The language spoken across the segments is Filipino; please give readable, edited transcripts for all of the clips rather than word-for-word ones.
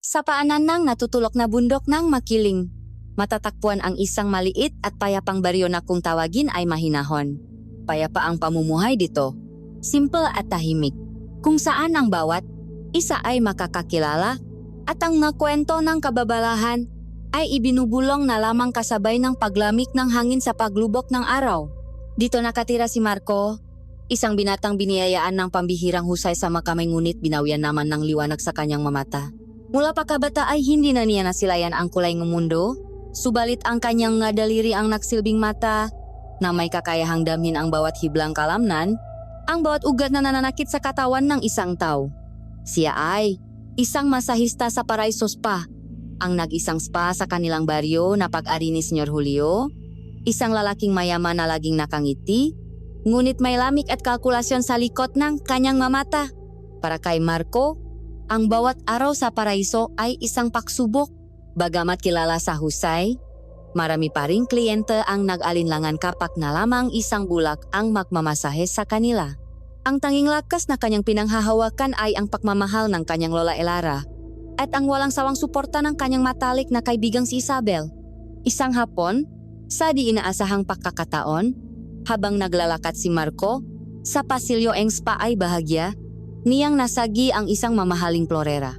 Sa paanan ng natutulok na bundok ng makiling, matatakpuan ang isang maliit at payapang baryo na kung tawagin ay mahinahon. Payapa ang pamumuhay dito, simple at tahimik, kung saan ang bawat isa ay makakakilala at ang mga kwento ng kababalahan ay ibinubulong na lamang kasabay ng paglamig ng hangin sa paglubok ng araw. Dito nakatira si Marco, isang binatang biniyayaan ng pambihirang husay sa makamay ngunit binawian naman ng liwanag sa kanyang mamata. Mula pagkabata ay hindi na niya nasilayan ang kulay ng mundo, subalit ang kanyang nga daliri ang nagsilbing mata na may kakayahang damhin ang bawat hiblang kalamnan, ang bawat ugat na nananakit sa katawan ng isang tao. Siya ay isang masahista sa Paraiso Spa, ang nag-isang spa sa kanilang baryo na pag-ari ni Senyor Julio, isang lalaking mayaman na laging nakangiti, ngunit may lamig at kalkulasyon sa likod ng kanyang mamata. Para kay Marco, ang bawat araw sa Paraiso ay isang pagsubok. Bagamat kilala sa husay, marami pa ring kliyente ang nag-alinlangan kapag na lamang isang bulak ang magmamasahe sa kanila. Ang tanging lakas na kanyang pinanghahawakan ay ang pagmamahal ng kanyang Lola Elara at ang walang sawang suporta ng kanyang matalik na kaibigang si Isabel. Isang hapon, sa di inaasahang pagkakataon, habang naglalakad si Marco, sa pasilyo ng spa ay bahagya, niyang nasagi ang isang mamahaling florera.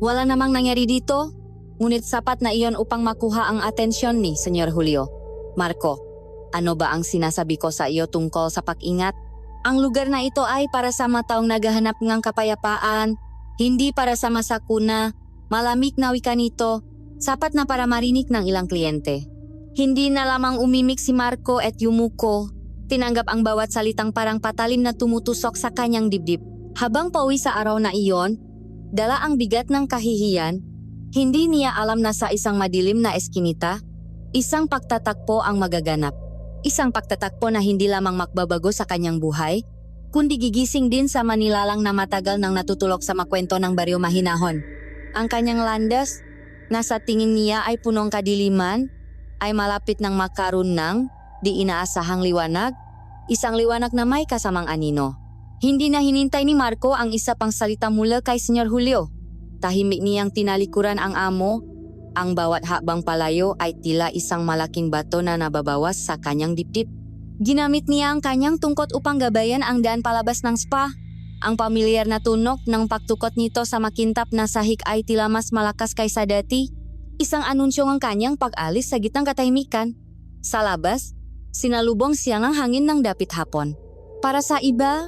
Wala namang nangyari dito, ngunit sapat na iyon upang makuha ang atensyon ni Senyor Julio. Marco, ano ba ang sinasabi ko sa iyo tungkol sa pag-ingat? Ang lugar na ito ay para sa mga taong naghahanap ng kapayapaan, hindi para sa masakuna, malamig na wika nito, sapat na para marinig ng ilang kliyente. Hindi na lamang umimik si Marco at yumuko, tinanggap ang bawat salitang parang patalim na tumutusok sa kanyang dibdib. Habang pauwi sa araw na iyon, dala ang bigat ng kahihiyan, hindi niya alam na sa isang madilim na eskinita, isang pagtatakpo ang magaganap. Isang pagtatakpo na hindi lamang magbabago sa kanyang buhay, kundi gigising din sa manilalang na matagal nang natutulok sa makwento ng baryo mahinahon. Ang kanyang landas, nasa tingin niya ay punong kadiliman, ay malapit ng makaroon ng di inaasahang liwanag, isang liwanag na may kasamang anino. Hindi na hinintay ni Marco ang isa pang salita mula kay Senyor Julio. Tahimik niyang tinalikuran ang amo. Ang bawat habang palayo ay tila isang malaking bato na nababawas sa kanyang dibdib. Ginamit niya ang kanyang tungkot upang gabayan ang daan palabas ng spa. Ang pamilyar na tunog ng pagtukot nito sa makintap na sahig ay tila mas malakas kaysa dati. Isang anunsyo ng kanyang pag-alis sa gitnang katahimikan. Sa labas, sinalubong siya ng hangin ng dapit hapon. Para sa iba,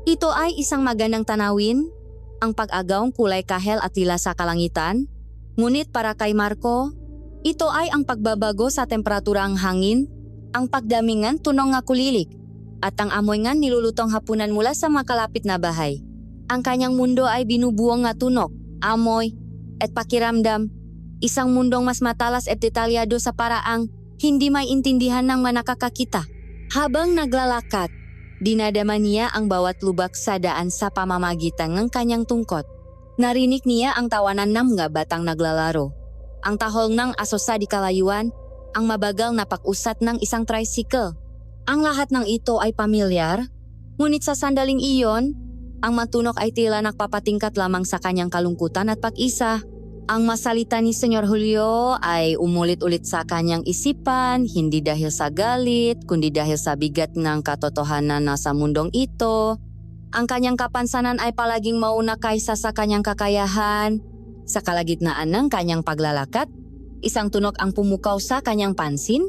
ito ay isang magandang tanawin, ang pag-agawang kulay kahel at tila sa kalangitan. Ngunit para kay Marco, ito ay ang pagbabago sa temperatura ng hangin, ang pagdamingan tunong nga kulilik, at ang amoy nga nilulutong hapunan mula sa makalapit na bahay. Ang kanyang mundo ay binubuong nga tunog, amoy, at pakiramdam, isang mundong mas matalas at detalyado sa paraang hindi maintindihan ng manakakakita. Habang naglalakad, dinadama niya ang bawat lubak sa daan sa pamamagitan ng kanyang tungkot. Narinig niya ang tawanan ng mga batang naglalaro, ang tahol ng asosa di kalayuan, ang mabagal na pag-usat ng isang tricycle. Ang lahat ng ito ay pamilyar, ngunit sa sandaling iyon, ang matunok ay tila nagpapatingkat lamang sa kanyang kalungkutan at pag-isa. Ang masalita ni Senyor Julio ay umulit-ulit sa kanyang isipan, hindi dahil sa galit, kundi dahil sa bigat ng katotohanan na sa mundong ito. Ang kanyang kapansanan ay palaging mauna kaysa sa kanyang kakayahan. Sa kalagitnaan ng kanyang paglalakad, isang tunog ang pumukaw sa kanyang pansin,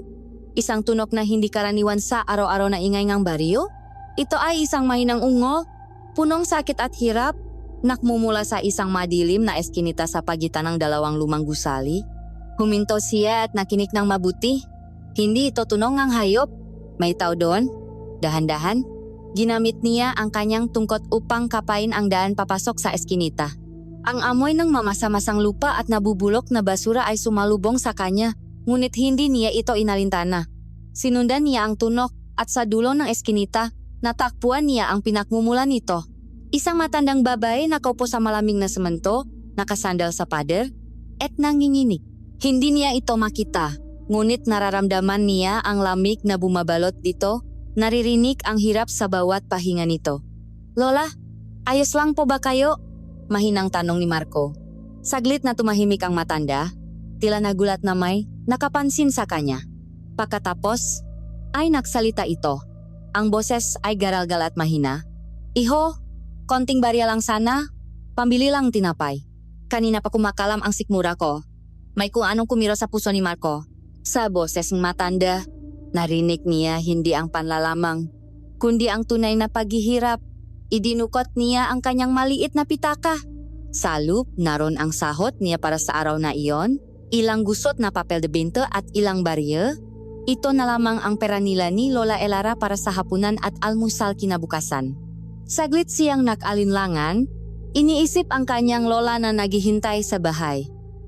isang tunog na hindi karaniwan sa araw-araw na ingay ng baryo. Ito ay isang mahinang ungol, punong sakit at hirap, nakmumula sa isang madilim na eskinita sa pagitan ng dalawang lumang gusali. Huminto siya at nakinig ng mabuti. Hindi ito tunog ng hayop. May tao doon. Dahan-dahan. Ginamit niya ang kanyang tungkot upang kapain ang daan papasok sa eskinita. Ang amoy ng mamasa-masang lupa at nabubulok na basura ay sumalubong sa kanya, ngunit hindi niya ito inalintana. Sinundan niya ang tunog at sa dulo ng eskinita, natakpuan niya ang pinakmumulan nito. Isang matandang babae na nakaupo sa malamig na semento, nakasandal sa pader, at nanginginig. Hindi niya ito makita, ngunit nararamdaman niya ang lamig na bumabalot dito. Naririnig ang hirap sa bawat pahinga nito. "Lola, ayos lang po ba kayo?" Mahinang tanong ni Marco. Saglit na tumahimik ang matanda, tila nagulat na may nakapansin sa kanya. Pagkatapos, ay nagsalita ito. Ang boses ay garal-gal at mahina. Iho, konting barya lang sana, pambili lang tinapay. Kanina pa kumakalam ang sikmura ko. May kung anong kumiro sa puso ni Marco. Sa boses ng matanda, narinig niya hindi ang panlalamang, kundi ang tunay na paghihirap. Idinukot niya ang kanyang maliit na pitaka. Sa loop, naroon ang sahot niya para sa araw na iyon, ilang gusot na papel de bento at ilang barya. Ito na lamang ang pera nila ni Lola Elara para sa hapunan at almusal kinabukasan. Saglit siyang nag-alinlangan, iniisip ang kanyang lola na naghihintay sa bahay.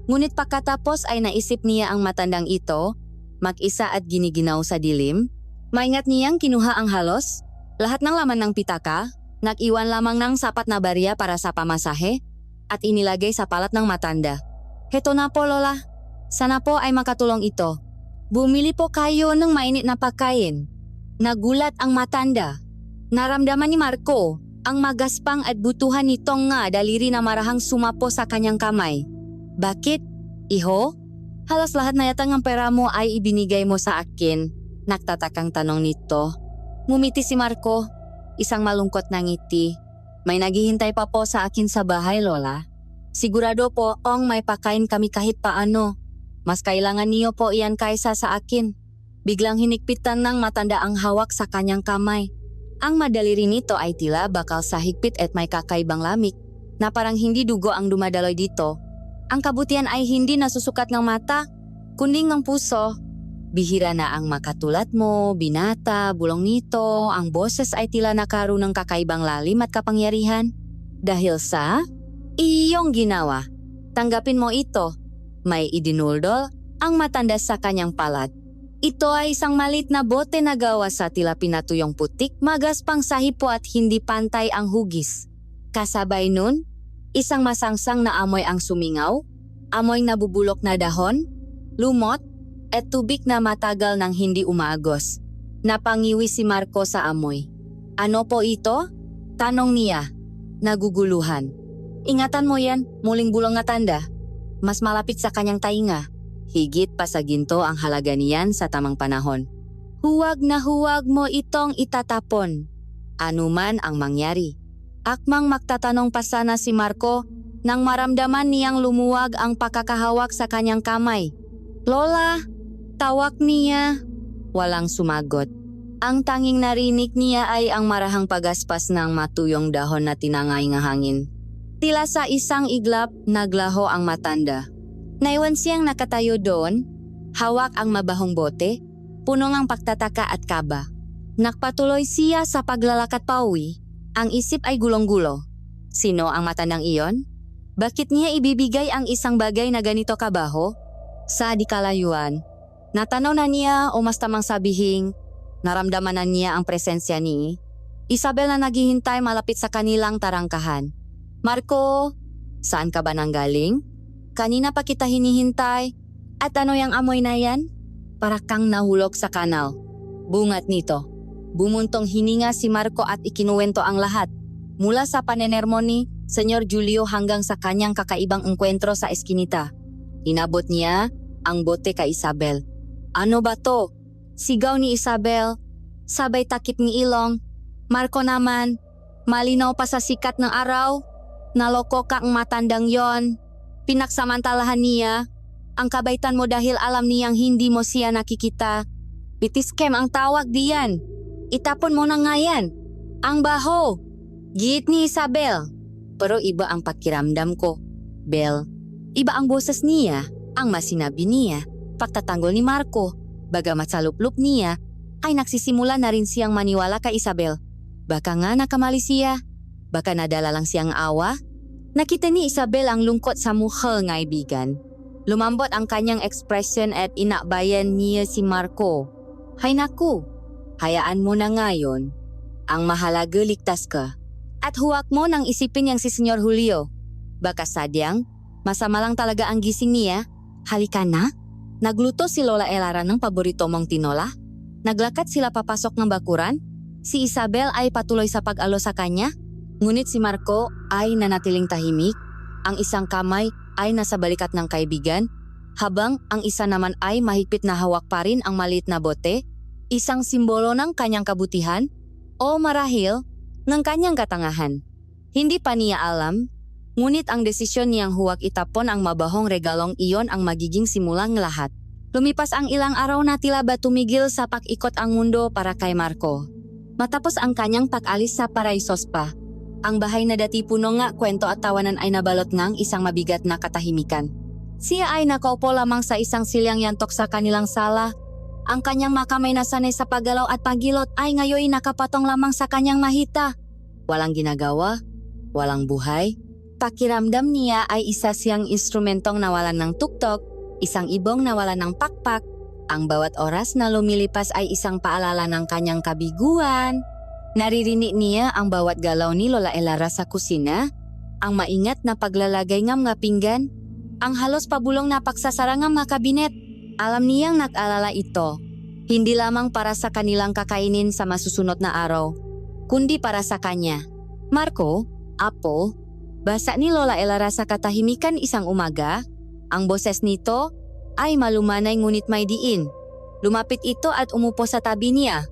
Ngunit pagkatapos ay naisip niya ang matandang ito, mag-isa at giniginaw sa dilim. Maingat niyang kinuha ang halos, lahat ng laman ng pitaka, nag-iwan lamang ng sapat na barya para sa pamasahe, at inilagay sa palat ng matanda. Heto na po lola, sana po ay makatulong ito. Bumili po kayo ng mainit na pagkain. Nagulat ang matanda. Naramdaman ni Marco ang magaspang at butuhan nitong nga daliri na marahang sumapo sa kanyang kamay. Bakit, iho? Halos lahat na yata ng pera mo ay ibinigay mo sa akin. Nagtatakang tanong nito. Ngumiti si Marco, isang malungkot na ngiti. May naghihintay pa po sa akin sa bahay, Lola. Sigurado po ong may pakain kami kahit paano. Mas kailangan niyo po iyan kaysa sa akin. Biglang hinikpitan ng matanda ang hawak sa kanyang kamay. Ang madaliri nito ay tila bakal sa higpit at may kakaibang lamig na parang hindi dugo ang dumadaloy dito. Ang kabutihan ay hindi nasusukat ng mata, kundi ng puso. Bihira na ang makatulad mo, binata, bulong nito, ang boses ay tila nakaroon ng kakaibang lalim at kapangyarihan. Dahil sa iyong ginawa, tanggapin mo ito. May idinuldol ang matanda sa kanyang palat. Ito ay isang malit na bote na gawa sa tila pinatuyong putik, magaspang sa hipo at hindi pantay ang hugis. Kasabay nun, isang masangsang na amoy ang sumingaw, amoy nabubulok na dahon, lumot, at tubig na matagal nang hindi umaagos. Napangiwi si Marco sa amoy. Ano po ito? Tanong niya, naguguluhan. Ingatan mo yan, muling bulong na tanda. Mas malapit sa kanyang tainga. Higit pa sa ginto ang halaga niyan sa tamang panahon. Huwag na huwag mo itong itatapon. Anuman ang mangyari. Akmang magtatanong pa sana si Marco nang maramdaman niyang lumuwag ang pakakahawak sa kanyang kamay. Lola! Tawag niya. Walang sumagot. Ang tanging narinig niya ay ang marahang pagaspas ng matuyong dahon na tinangay ng hangin. Tila sa isang iglap, naglaho ang matanda. Naiwan siyang nakatayo doon, hawak ang mabahong bote, puno ng pagtataka at kaba. Nakpatuloy siya sa paglalakad pauwi, ang isip ay gulong-gulo. Sino ang matandang iyon? Bakit niya ibibigay ang isang bagay na ganito kabaho? Sa di kalayuan, natanaw na niya o mas tamang sabihing, naramdaman na niya ang presensya ni Isabel na naghihintay malapit sa kanilang tarangkahan. Marco, saan ka ba nanggaling? Kanina pa kita hinihintay. At ano yung amoy na yan? Para kang nahulog sa kanal. Bungat nito. Bumuntong hininga si Marco at ikinuwento ang lahat. Mula sa panenermo ni Senyor Julio hanggang sa kanyang kakaibang engkwentro sa eskinita. Inabot niya ang bote kay Isabel. Ano ba to? Sigaw ni Isabel. Sabay takip ni ilong. Marco naman, malinaw pa sa sikat ng araw. Naloko ka ang matandang yon. Pinagsamantalahan niya ang kabaitan mo dahil alam niyang hindi mo siya nakikita. Bitiskem ang tawag diyan. Itapon mo na nga yan. Ang baho. Giit ni Isabel. Pero iba ang pakiramdam ko. Bel, iba ang boses niya. Ang masinabi niya, pagtatanggol ni Marco. Bagamat sa lup-lup niya, ay nagsisimula na rin siyang maniwala kay Isabel. Baka nga nakamali siya. Baka nadala lang siyang awa. Nakita ni Isabel ang lungkot sa mukha ng kaibigan. Lumambot ang kanyang ekspresyon at inakbayan niya si Marco. Hay naku, hayaan mo na ngayon. Ang mahalaga ligtas ka. At huwag mo nang isipin yang si Senyor Julio. Baka sadyang, masama lang talaga ang gising niya. Halika na. Nagluto si Lola Elara ng paborito mong tinola. Naglakad sila papasok ng bakuran. Si Isabel ay patuloy sa pag-alo sa kanya. Ngunit si Marco ay nanatiling tahimik, ang isang kamay ay nasa balikat ng kaibigan, habang ang isa naman ay mahigpit na hawak pa rin ang maliit na bote, isang simbolo ng kanyang kabutihan o marahil ng kanyang katangahan. Hindi pa niya alam, ngunit ang desisyon niyang huwag itapon ang mabahong regalong iyon ang magiging simulang lahat. Lumipas ang ilang araw na tila ba tumigil sa pag-ikot ang mundo para kay Marco. Matapos ang kanyang pag-alis sa Paraisos pa, ang bahay na dati puno nga kwento at tawanan ay nabalot ng isang mabigat na katahimikan. Siya ay nakaupo lamang sa isang silyang yantok sa kanilang sala. Ang kanyang makamay na sanay sa paggalaw at pagilot ay ngayon nakapatong lamang sa kanyang mahita. Walang ginagawa, walang buhay. Pakiramdam niya ay isa siyang instrumentong nawalan ng tuktok, isang ibong nawalan ng pakpak. Ang bawat oras na lumilipas ay isang paalala ng kanyang kabiguan. Naririnig niya ang bawat galaw ni Lola Elara sa kusina, ang maingat na paglalagay ng mga pinggan, ang halos pabulong na pagsasara ng mga kabinet. Alam niyang nag-alala ito, hindi lamang para sa kanilang kakainin sa masusunod na araw, kundi para sa kanya. Marco, Apo, basa ni Lola Elara sa katahimikan isang umaga. Ang boses nito ay malumanay ngunit may diin. Lumapit ito at umupo sa tabi niya.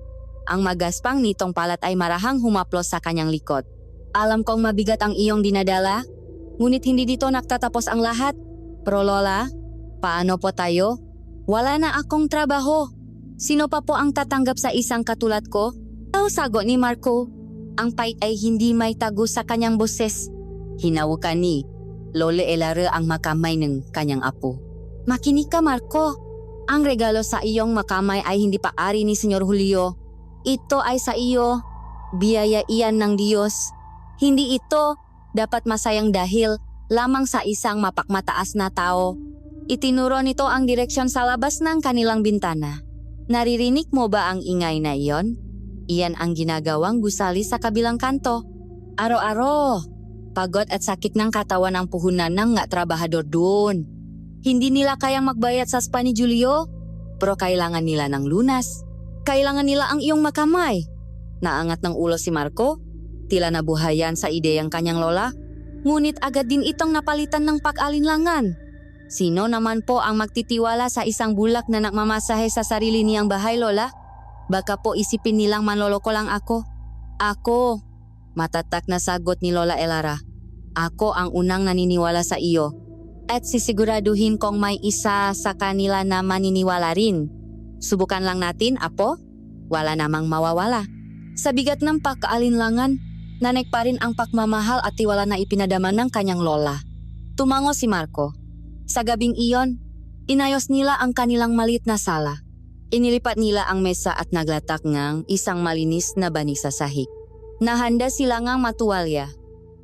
Ang magaspang nitong palat ay marahang humaplos sa kanyang likod. Alam kong mabigat ang iyong dinadala, ngunit hindi dito nagtatapos ang lahat. Pero Lola, paano po tayo? Wala na akong trabaho. Sino pa po ang tatanggap sa isang katulad ko? Sagot ni Marco. Ang pait ay hindi may tago sa kanyang boses. Hinawakan ni Lola Elara ang makamay ng kanyang apo. Makinig ka, Marco. Ang regalo sa iyong makamay ay hindi pa ari ni Senyor Julio. Ito ay sa iyo. Biyaya iyan ng Diyos. Hindi ito dapat masayang dahil lamang sa isang mapakmataas na tao. Itinuro nito ang direksyon sa labas ng kanilang bintana. Naririnig mo ba ang ingay na iyon? Iyan ang ginagawang gusali sa kabilang kanto. Aro-aro. Pagod at sakit ng katawan ang puhunan ng nga trabahador doon. Hindi nila kayang magbayad sa spa ni Julio, pero kailangan nila ng lunas. Kailangan nila ang iyong makamay. Naangat ng ulo si Marco, tila nabuhayan sa ideyang kanyang lola, ngunit agad din itong napalitan ng pag-alinlangan. Sino naman po ang magtitiwala sa isang bulak na nagmamasahe sa sarili niyang bahay, Lola? Baka po isipin nilang manloloko lang ako. Ako, matatak na sagot ni Lola Elara. Ako ang unang naniniwala sa iyo. At sisiguraduhin kong may isa sa kanila na maniniwala rin. Subukan lang natin, Apo. Wala namang mawawala. Sa bigat ng pagkaalinlangan, nanik pa rin ang pagmamahal at tiwala na ipinadama ng kanyang lola. Tumango si Marco. Sa gabing iyon, inayos nila ang kanilang maliit na sala. Inilipat nila ang mesa at naglatak ngang isang malinis na banig sa sahig. Nahanda sila ngang matuwalya.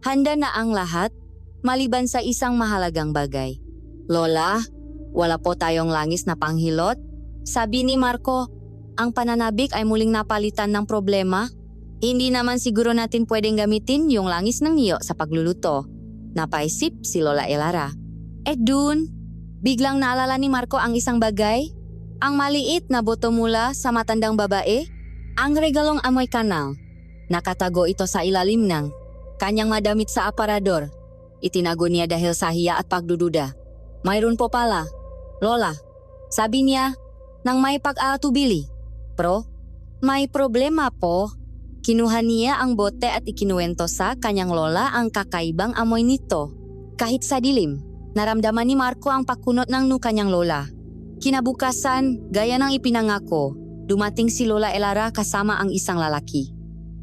Handa na ang lahat, maliban sa isang mahalagang bagay. Lola, wala po tayong langis na panghilot? Sabi ni Marco, ang pananabik ay muling napalitan ng problema. Hindi naman siguro natin pwedeng gamitin yung langis ng niyo sa pagluluto. Napaisip si Lola Elara. Dun, biglang naalala ni Marco ang isang bagay. Ang maliit na boto mula sa matandang babae. Ang regalong amoy kanal. Nakatago ito sa ilalim ng kanyang madamit sa aparador. Itinago niya dahil sa hiya at pagdududa. Mayroon po pala, Lola. Sabi niya, nang may pag-aatubili. Pero, may problema po. Kinuha niya ang bote at ikinuwento sa kanyang lola ang kakaibang amoy nito. Kahit sa dilim, naramdaman ni Marco ang pagkunot ng kanyang lola. Kinabukasan, gaya ng ipinangako, dumating si Lola Elara kasama ang isang lalaki.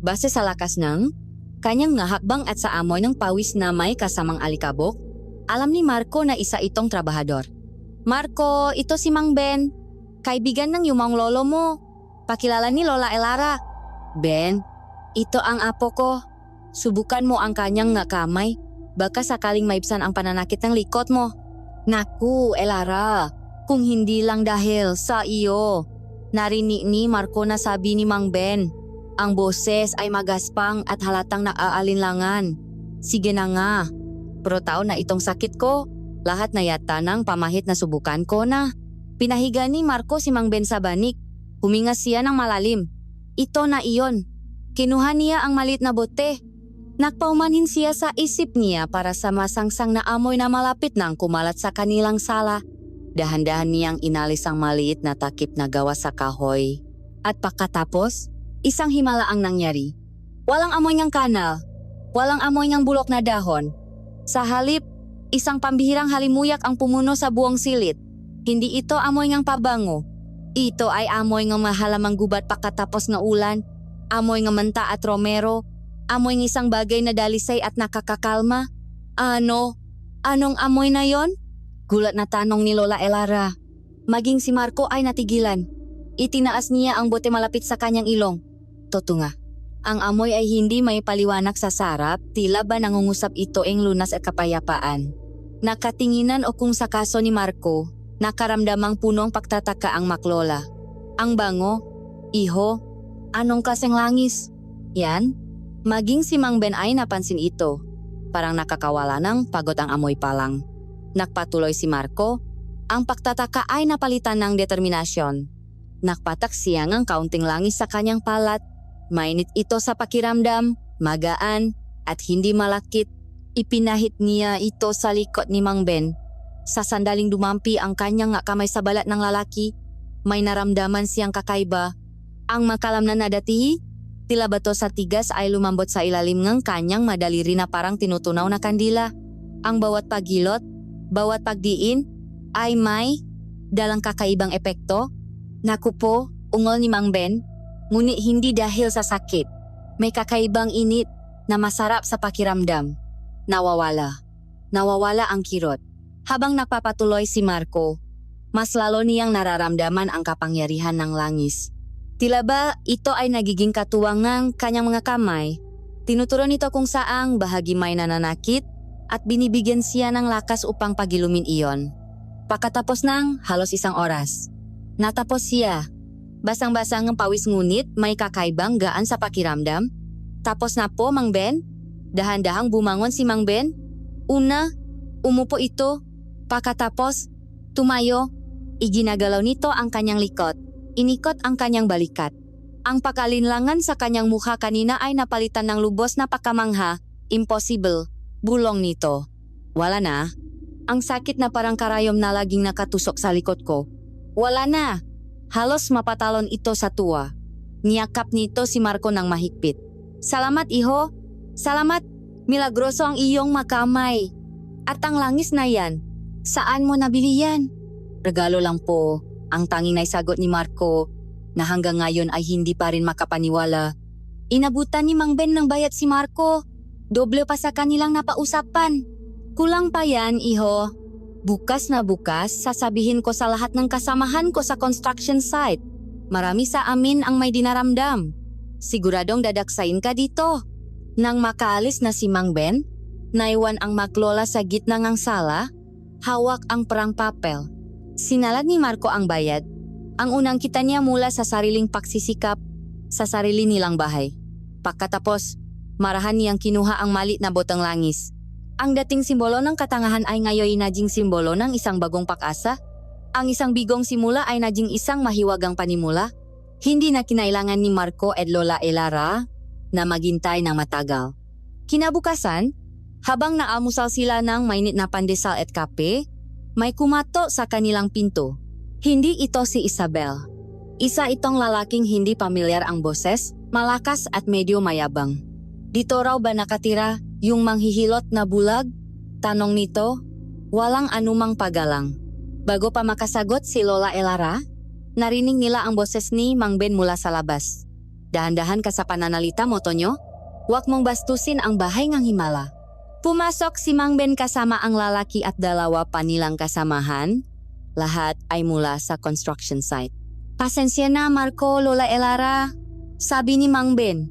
Base sa lakas ng kanyang ngahakbang at sa amoy ng pawis na may kasamang alikabok, alam ni Marco na isa itong trabahador. Marco, ito si Mang Ben, kaibigan ng yumang lolo mo. Pakilala ni Lola Elara. Ben, ito ang apo ko. Subukan mo ang kanyang nga kamay. Baka sakaling maibsan ang pananakit ng likot mo. Naku, Elara, kung hindi lang dahil sa iyo. Narinig ni Marco na sabi ni Mang Ben. Ang boses ay magaspang at halatang naaalinlangan. Sige na nga. Pero tao na itong sakit ko. Lahat na yata ng pamahit na subukan ko na. Pinahiga ni Marco si Mang Ben sa banik. Huminga siya ng malalim. Ito na iyon. Kinuha niya ang maliit na bote. Nakpaumanhin siya sa isip niya para sa masangsang na amoy na malapit nang kumalat sa kanilang sala. Dahan-dahan niyang inalis ang maliit na takip na gawa sa kahoy. At pagkatapos, isang himala ang nangyari. Walang amoy ng kanal. Walang amoy ng bulok na dahon. Sa halip, isang pambihirang halimuyak ang pumuno sa buong silid. Hindi ito amoy ng pabango. Ito ay amoy ng mahalamang gubat pagkatapos ng ulan, amoy ng manta at romero, amoy ng isang bagay na dalisay at nakakakalma. Anong amoy na yon? Gulat na tanong ni Lola Elara. Maging si Marco ay natigilan. Itinaas niya ang bote malapit sa kanyang ilong. Totunga. Ang amoy ay hindi may paliwanag sa sarap, tila ba nangungusap ito ang lunas at kapayapaan. Nakatinginan o kung sa kaso ni Marco, nakaramdamang punong pagtataka ang maklola. Ang bango, iho, anong kaseng langis? Yan, maging si Mang Ben ay napansin ito. Parang nakakawala ng pagod ang amoy palang. Nakpatuloy si Marco, ang pagtataka ay napalitan ng determinasyon. Nakpatak siya ng kaunting langis sa kanyang palat. Mainit ito sa pakiramdam, magaan, at hindi malakit. Ipinahit niya ito sa likod ni Mang Ben. Sa sandaling dumampi ang kanyang kamay sa balat ng lalaki, may naramdaman siyang kakaiba. Ang makalam na nadatihi, tila bato sa tigas ay lumambot sa ilalim ng kanyang madaliri na parang tinutunaw na kandila. Ang bawat pagilot, bawat pagdiin, ay may dalang kakaibang epekto. Naku po, ungol ni Mang Ben, ngunit hindi dahil sa sakit. May kakaibang init na masarap sa pakiramdam. Nawawala ang kirot. Habang nagpapatuloy si Marco, mas lalo niyang nararamdaman ang kapangyarihan ng langis. Tila ba ito ay nagiging katuwang ng kanyang mga kamay? Tinuturo nito kung saang bahagi may nananakit at binibigyan siya ng lakas upang pagilumin iyon. Pagkatapos ng halos 1 oras, natapos siya. Basang-basang ang pawis ngunit may kakaibang gaan sa pakiramdam. Tapos na po, Mang Ben? Dahan-dahang bumangon si Mang Ben. Una, umupo ito. Pagkatapos, tumayo. Iginagalaw nito ang kanyang likod. Inikot ang kanyang balikat. Ang pagkalinlangan sa kanyang mukha kanina ay napalitan ng lubos na pagkamangha. Impossible. Bulong nito. Wala na. Ang sakit na parang karayom na laging nakatusok sa likod ko. Wala na. Halos mapatalon ito sa tuwa. Niyakap nito si Marco ng mahigpit. Salamat, iho. Salamat. Milagroso ang iyong makamay. At ang langis na yan, saan mo nabili yan? Regalo lang po, ang tanging naisagot ni Marco na hanggang ngayon ay hindi pa rin makapaniwala. Inabutan ni Mang Ben ng bayad si Marco. Doble pa sa kanilang napausapan. Kulang pa yan, iho. Bukas na bukas, sasabihin ko sa lahat ng kasamahan ko sa construction site. Marami sa amin ang may dinaramdam. Siguradong dadaksain ka dito. Nang makaalis na si Mang Ben, naiwan ang maklola sa gitna ng sala, hawak ang perang papel. Sinalad ni Marco ang bayad. Ang unang kita niya mula sa sariling pagsisikap sa sarili nilang bahay. Pagkatapos, marahan niyang kinuha ang malit na botang langis. Ang dating simbolo ng katangahan ay ngayon naging simbolo ng isang bagong pag-asa. Ang isang bigong simula ay naging isang mahiwagang panimula. Hindi na kinailangan ni Marco at Lola Elara na maghintay ng matagal. Kinabukasan, habang naalmusal sila ng mainit na pandesal at kape, may kumatok sa kanilang pinto. Hindi ito si Isabel. Isa itong lalaking hindi pamilyar ang boses, malakas at medyo mayabang. Dito raw ba nakatira yung manghihilot na bulag? Tanong nito, walang anumang pagalang. Bago pa makasagot si Lola Elara, narinig nila ang boses ni Mang Ben mula sa labas. Dahan-dahan ka sa pananalita mo, Tonyo. Huwag mong bastusin ang bahay ng himala. Pumasok si Mang Ben kasama ang lalaki at 2 pa nilang kasamahan. Lahat ay mula sa construction site. Pasensya na, Marco, Lola Elara. Sabi ni Mang Ben,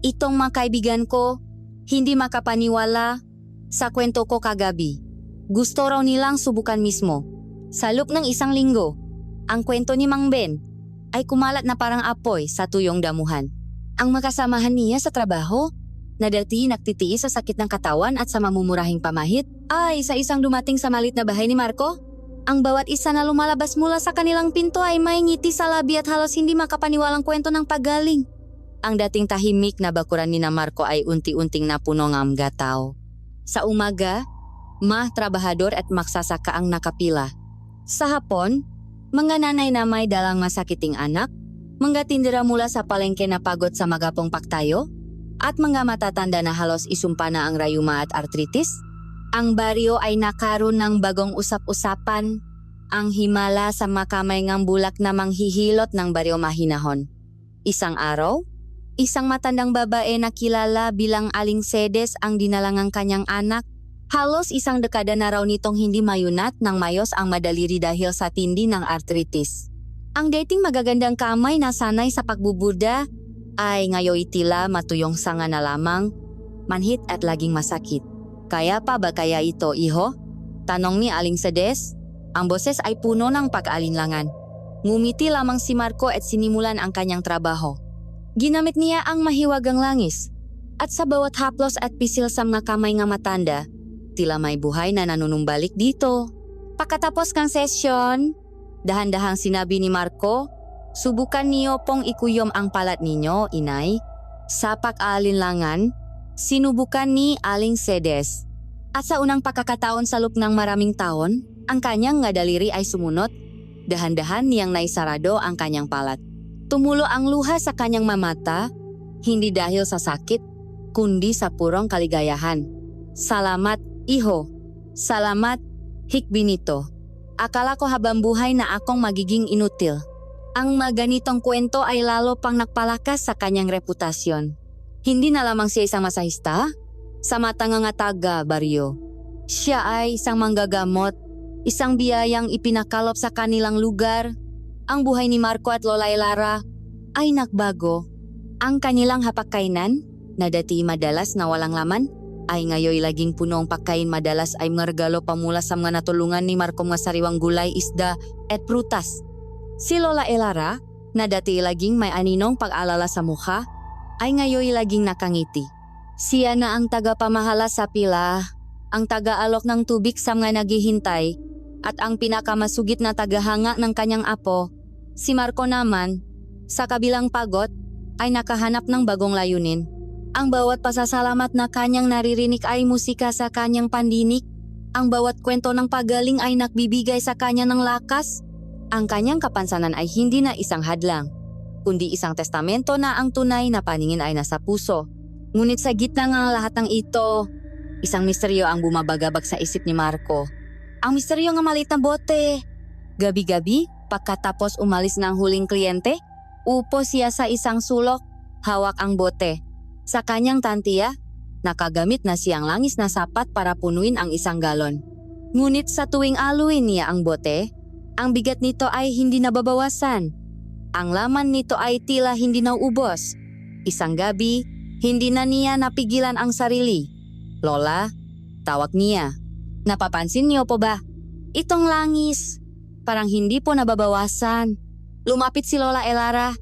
itong mga kaibigan ko, hindi makapaniwala sa kwento ko kagabi. Gusto raw nilang subukan mismo. Sa loob ng 1 linggo, ang kwento ni Mang Ben ay kumalat na parang apoy sa tuyong damuhan. Ang makasamahan niya sa trabaho, na dati nagtitiis sa sakit ng katawan at sa mamumurahing pamahit, ay sa isang dumating sa malit na bahay ni Marco. Ang bawat isa na lumalabas mula sa kanilang pinto ay may ngiti sa labi at halos hindi makapaniwalang kwento ng paggaling. Ang dating tahimik na bakuran ni na Marco ay unti-unting napuno ng mga tao. Sa umaga, trabahador at magsasaka ang nakapila. Sa hapon, mga nanay na may dalang masakiting anak, mga tindera mula sa palengke na pagod sa magapong paktayo, at mga matatanda na halos isumpa na ang rayuma at artritis. Ang baryo ay nakaroon ng bagong usap-usapan, ang himala sa makamay ngang bulak na manghihilot ng baryo mahinahon. Isang araw, isang matandang babae na kilala bilang Aling Sedes ang dinalangang kanyang anak. Halos isang dekada na raw nitong hindi mayunat ng mayos ang madaliri dahil sa tindi ng artritis. Ang dating magagandang kamay na sanay sa pagbuburda ay ngayon tila matuyong sanga na lamang, manhit at laging masakit. Kaya pa ba kaya ito, iho? Tanong ni Aling Sedes. Ang boses ay puno ng pag-alinlangan. Ngumiti lamang si Marco at sinimulan ang kanyang trabaho. Ginamit niya ang mahiwagang langis. At sa bawat haplos at pisil sa mga kamay nga matanda, tila may buhay na nanunumbalik dito. Pagkatapos kang sesyon, dahan-dahang sinabi ni Marco, subukan niyo pong ikuyom ang palat ninyo, inay. Sa pag-alinlangan, sinubukan ni Aling Sedes. At sa unang pagkakataon sa loob ng maraming taon, ang kanyang nga daliri ay sumunot. Dahan-dahan niyang naisarado ang kanyang palat. Tumulo ang luha sa kanyang mamata, hindi dahil sa sakit, kundi sa purong kaligayahan. Salamat, iho. Salamat, hikbinito. Akala ko habang buhay na akong magiging inutil. Ang maganitong kwento ay lalo pang nagpalakas sa kanyang reputasyon. Hindi na lamang siya isang masahista, sa mata nga taga baryo. Siya ay isang manggagamot, isang biyayang ipinakalop sa kanilang lugar. Ang buhay ni Marco at Lola Elara ay nagbago. Ang kanilang hapagkainan, na dati madalas na walang laman, ay ngayon laging puno ang pagkain. Madalas ay mga regalo pamula sa mga natulungan ni Marco mga sariwang gulay, isda at prutas. Si Lola Elara, na dati laging may aninong pag-alala sa mukha, ay ngayon laging nakangiti. Siya na ang tagapamahala sa pila, ang taga-alok ng tubig sa mga naghihintay, at ang pinakamasugit na tagahanga ng kanyang apo. Si Marco naman, sa kabilang pagod, ay nakahanap ng bagong layunin. Ang bawat pasasalamat na kanyang naririnig ay musika sa kanyang pandinig. Ang bawat kwento ng pagaling ay nagbibigay sa kanya ng lakas. Ang kanyang kapansanan ay hindi na isang hadlang, kundi isang testamento na ang tunay na paningin ay nasa puso. Ngunit sa gitna ng lahat ng ito, isang misteryo ang bumabagabag sa isip ni Marco. Ang misteryo ng maliit na bote. Gabi-gabi, pagkatapos umalis ng huling kliyente, upo siya sa isang sulok, hawak ang bote. Sa kanyang tantiya, nakagamit na siyang langis na sapat para punuin ang isang galon. Ngunit sa tuwing aluin niya ang bote, ang bigat nito ay hindi nababawasan. Ang laman nito ay tila hindi nauubos. Isang gabi, hindi na niya napigilan ang sarili. Lola, tawag niya. Napapansin niyo po ba? Itong langis, parang hindi po nababawasan. Lumapit si Lola Elara,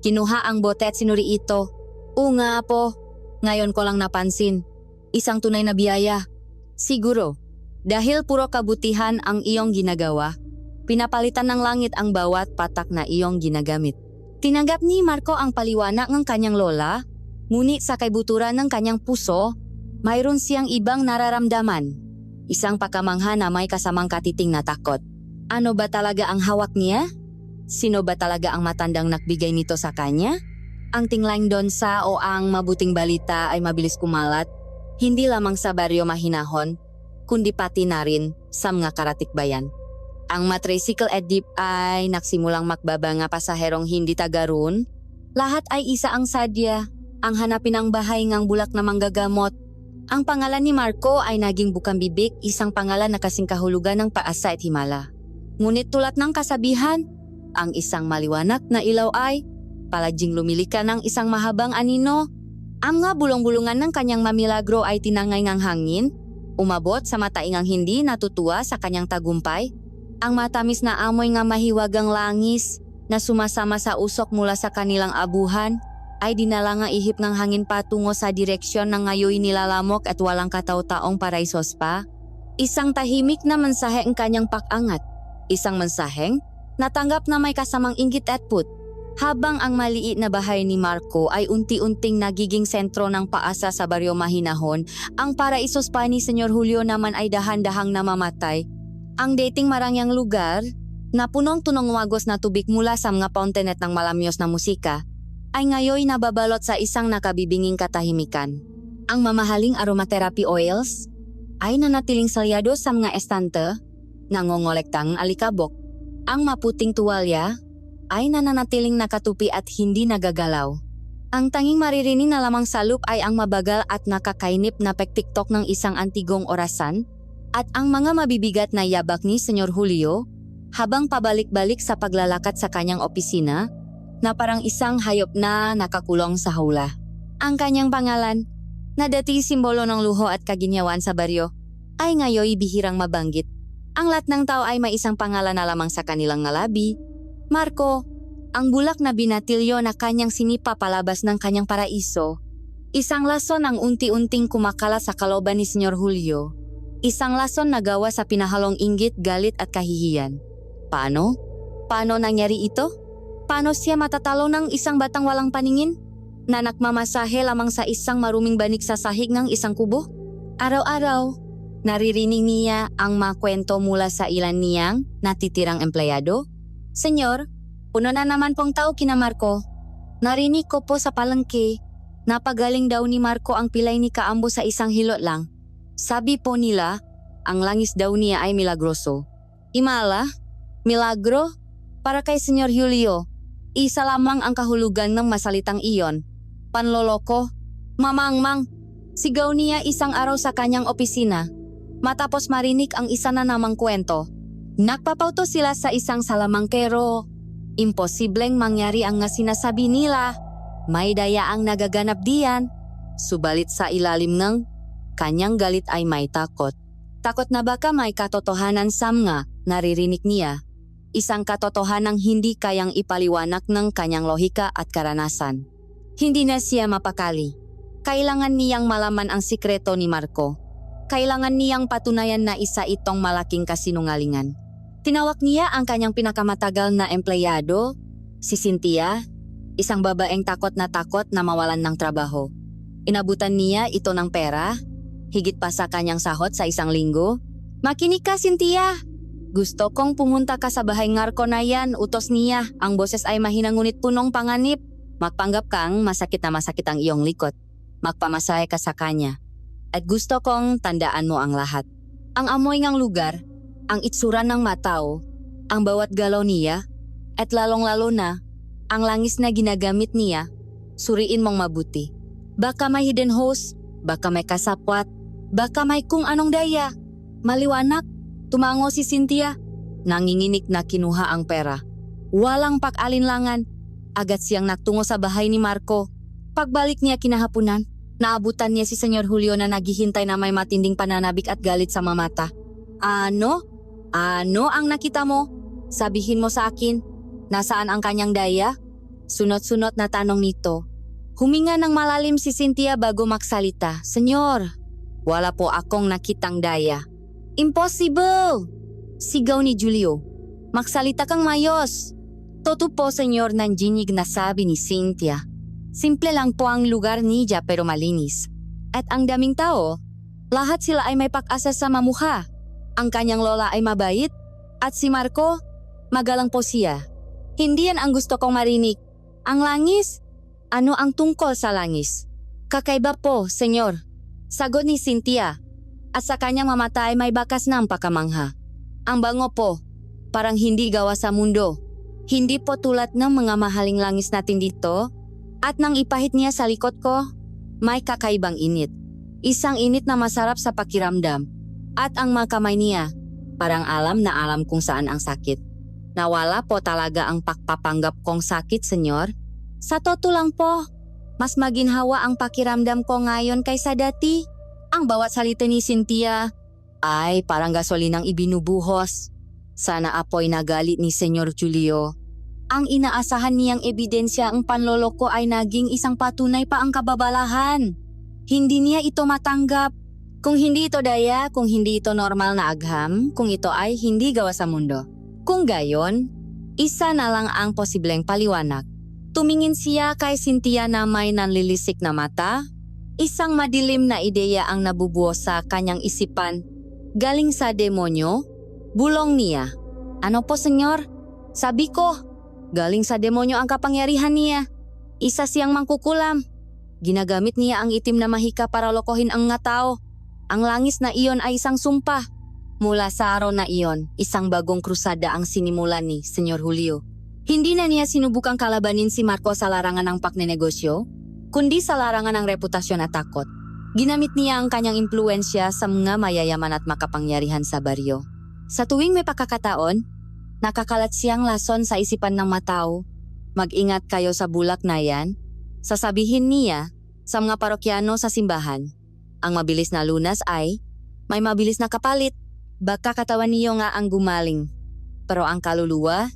kinuha ang bote at sinuri ito. Oo nga po, ngayon ko lang napansin. Isang tunay na biyaya. Siguro, dahil puro kabutihan ang iyong ginagawa, pinapalitan ng langit ang bawat patak na iyong ginagamit. Tinanggap ni Marco ang paliwanag ng kanyang lola, ngunit sa kaibuturan ng kanyang puso, mayroon siyang ibang nararamdaman. Isang pakamangha na may kasamang katiting na takot. Ano ba talaga ang hawak niya? Sino ba talaga ang matandang nagbigay nito sa kanya? Ang tinglang donsa o ang mabuting balita ay mabilis kumalat, hindi lamang sa baryo mahinahon, kundi pati na rin sa mga karatikbayan. Ang matricycle at jeep ay nagsimulang makbaba nga pasaherong hindi tagaroon. Lahat ay isa ang sadya, ang hanapin ang bahay ngang bulak na manggagamot. Ang pangalan ni Marco ay naging bukang bibig, isang pangalan na kasing kahulugan ng paasa at himala. Ngunit tulad ng kasabihan, ang isang maliwanag na ilaw ay paladying lumilika ng isang mahabang anino. Ang nga bulong-bulungan ng kanyang mamilagro ay tinangay ngang hangin, umabot sa mataingang hindi natutuwa sa kanyang tagumpay. Ang matamis na amoy nga mahiwagang langis na sumasama sa usok mula sa kanilang abuhan ay dinala nga ihip ng hangin patungo sa direksyon ng ngayoy nilalamok at walang kataw-taong paraisos pa. Isang tahimik na mensahe ang kanyang pakangat. Isang mensaheng natanggap na may kasamang inggit at put. Habang ang maliit na bahay ni Marco ay unti-unting nagiging sentro ng paasa sa baryo Mahinahon, ang paraiso spa ni Senyor Julio naman ay dahan-dahang namamatay. Ang dating marangyang lugar, na punong-tunong wagos na tubig mula sa mga fountainette ng malamyos na musika, ay ngayoy nababalot sa isang nakabibinging katahimikan. Ang mamahaling aromatherapy oils ay nanatiling salyado sa mga estante, nangongolektang alikabok. Ang maputing tuwalya ay nananatiling nakatupi at hindi nagagalaw. Ang tanging maririnig na lamang sa loop ay ang mabagal at nakakainip na pektiktok ng isang antigong orasan at ang mga mabibigat na yabak ni Senyor Julio habang pabalik-balik sa paglalakad sa kanyang opisina na parang isang hayop na nakakulong sa hawla. Ang kanyang pangalan, na dati simbolo ng luho at kaginyawan sa baryo, ay ngayoy bihirang mabanggit. Ang lahat ng tao ay may isang pangalan na lamang sa kanilang ngalabi. Marco, ang bulak na binatilyo na kanyang sinipa palabas ng kanyang paraiso. Isang lason ang unti-unting kumakala sa kalooban ni Senyor Julio. Isang lason na gawa sa pinahalong inggit, galit at kahihiyan. Paano? Paano nangyari ito? Paano siya matatalo ng isang batang walang paningin? Na nakmamasahe lamang sa isang maruming banig sa sahig ng isang kubo? Araw-araw, naririnig niya ang mga kwento mula sa ilan niyang natitirang empleyado. Senyor, puno na naman pong tao kina Marco. Narinig ko po sa palengke, napagaling daw ni Marco ang pilay ni Kaambo sa isang hilot lang. Sabi po nila, ang langis daw niya ay milagroso. Imala? Milagro? Para kay Senyor Julio, isa lamang ang kahulugan ng masalitang iyon. Panloloko? Mamangmang? Sigaw niya isang araw sa kanyang opisina. Matapos marinig ang isa na namang kwento. Nagpapauto sila sa isang salamangkero. Imposibleng mangyari ang nga sinasabi nila. May daya ang nagaganap diyan. Subalit sa ilalim ng kanyang galit ay may takot. Takot na baka may katotohanan sa mga naririnig niya. Isang katotohanang hindi kayang ipaliwanag ng kanyang lohika at karanasan. Hindi na siya mapakali. Kailangan niyang malaman ang sikreto ni Marco. Kailangan niyang patunayan na isa itong malaking kasinungalingan. Tinawag niya ang kanyang pinakamatagal na empleyado, si Cynthia, isang babaeng takot na mawalan ng trabaho. Inabutan niya ito ng pera, higit pa sa kanyang sahot sa isang linggo. Makinig ka, Cynthia! Gusto kong pumunta ka sa bahay ngarko na yan, utos niya. Ang boses ay mahina ngunit punong panganib. Magpanggap kang masakit ang iyong likod. Magpamasahe ka sa kanya. At gusto kong tandaan mo ang lahat. Ang amoy ng lugar, ang itsura ng matao, ang bawat galaw niya, at lalong-lalo na, ang langis na ginagamit niya, suriin mong mabuti. Baka may hidden host, baka may kasapwat, baka may kung anong daya. Maliwanag, tumango si Cynthia. Nanginginig na kinuha ang pera. Walang pag-alinlangan, agad siyang nagtungo sa bahay ni Marco. Pagbalik niya kinahapunan, naabutan niya si Senyor Julio na naghihintay na may matinding pananabik at galit sa mamata. Ano? Ano ang nakita mo? Sabihin mo sa akin. Nasaan ang kanyang daya? Sunod-sunod na tanong nito. Huminga ng malalim si Cynthia bago magsalita. Senyor, wala po akong nakitang daya. Impossible! Sigaw ni Julio. Magsalita kang mayos. Totoo po, senyor, nandinig na sabi ni Cynthia. Simple lang po ang lugar niya pero malinis. At ang daming tao, lahat sila ay may pag-asa sa mamukha. Ang kanyang lola ay mabait at si Marco, magalang po siya. Hindi yan ang gusto kong marinig. Ang langis? Ano ang tungkol sa langis? Kakaiba po, senyor. Sagot ni Cynthia. At sa kanyang mamatay may bakas ng pakamangha. Ang bango po, parang hindi gawa sa mundo. Hindi po tulad ng mga mahaling langis natin dito. At nang ipahit niya sa likod ko, may kakaibang init. Isang init na masarap sa pakiramdam. At ang mga kamay niya, parang alam na alam kung saan ang sakit. Nawala po talaga ang pagpapanggap kong sakit, senyor. Sa totoo lang po, mas maginhawa ang pakiramdam ko ngayon kaysa dati. Ang bawat salita ni Cynthia ay parang gasolinang ibinubuhos. Sana apoy na galit ni Senyor Julio. Ang inaasahan niyang ebidensya ang panloloko ay naging isang patunay pa ang kababalahan. Hindi niya ito matanggap. Kung hindi ito daya, kung hindi ito normal na agham, kung ito ay hindi gawa sa mundo. Kung gayon, isa na lang ang posibleng paliwanag. Tumingin siya kay Cynthia na may nanlilisik na mata. Isang madilim na ideya ang nabubuo sa kanyang isipan. Galing sa demonyo? Bulong niya. Ano po, senyor? Sabi ko, galing sa demonyo ang kapangyarihan niya. Isa siyang mangkukulam. Ginagamit niya ang itim na mahika para lokohin ang mga tao. Ang langis na iyon ay isang sumpa. Mula sa araw na iyon, isang bagong krusada ang sinimulan ni Senyor Julio. Hindi na niya sinubukang kalabanin si Marco sa larangan ng paknenegosyo, kundi sa larangan ng reputasyon at takot. Ginamit niya ang kanyang impluensya sa mga mayayaman at makapangyarihan sa baryo. Sa tuwing may pagkakataon, nakakalat siyang lason sa isipan ng matao. Mag-ingat kayo sa bulak na yan. Sasabihin niya sa mga parokyano sa simbahan. Ang mabilis na lunas ay may mabilis na kapalit. Baka katawan niyo nga ang gumaling. Pero ang kaluluwa,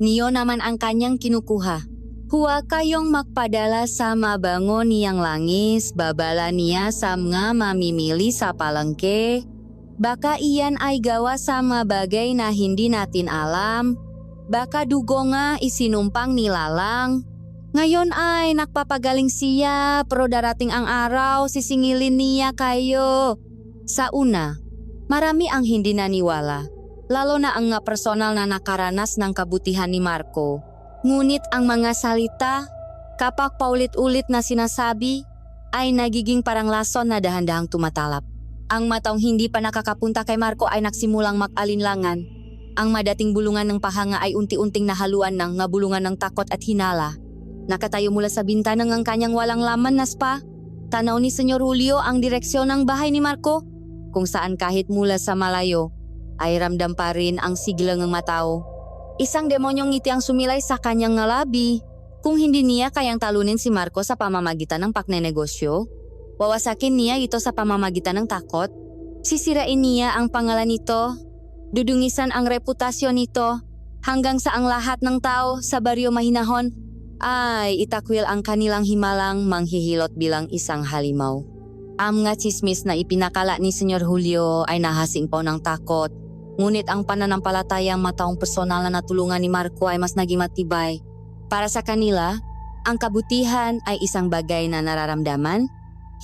niyo naman ang kanyang kinukuha. Huwag kayong magpadala sa mabango niyang langis, babala niya sa mga mamimili sa palengke. Baka iyan ay gawa sa mga bagay na hindi natin alam. Baka dugo nga isinumpang nilalang. Ngayon ay nakpapagaling siya, pero darating ang araw, sisingilin niya kayo. Sa una, marami ang hindi naniwala, lalo na ang nga personal na nakaranas ng kabutihan ni Marco. Ngunit ang mga salita, kapag paulit-ulit na sinasabi, ay nagiging parang lason na dahan-dahang tumatalab. Ang mataong hindi pa nakakapunta kay Marco ay nagsimulang mag-alinlangan. Ang madating bulungan ng pahanga ay unti-unting nahaluan ng nga bulungan ng takot at hinala. Nakatayo mula sa bintana ng kanyang walang laman na spa. Tanaw ni Senyor Julio ang direksyon ng bahay ni Marco, kung saan kahit mula sa malayo, ay ramdam pa rin ang sigla ng matao. Isang demonyong ngiti ang sumilay sa kanyang ngalabi. Kung hindi niya kayang talunin si Marco sa pamamagitan ng paknenegosyo, wawasakin niya ito sa pamamagitan ng takot. Sisirain niya ang pangalan nito, dudungisan ang reputasyon nito, hanggang sa ang lahat ng tao sa baryo mahinahon ay itakwil ang kanilang himalang manghihilot bilang isang halimaw. Ang mga chismis na ipinakala ni Senyor Julio ay nahasing po ng takot. Ngunit ang pananampalatayang mataong personal na natulungan ni Marco ay mas naging matibay. Para sa kanila, ang kabutihan ay isang bagay na nararamdaman,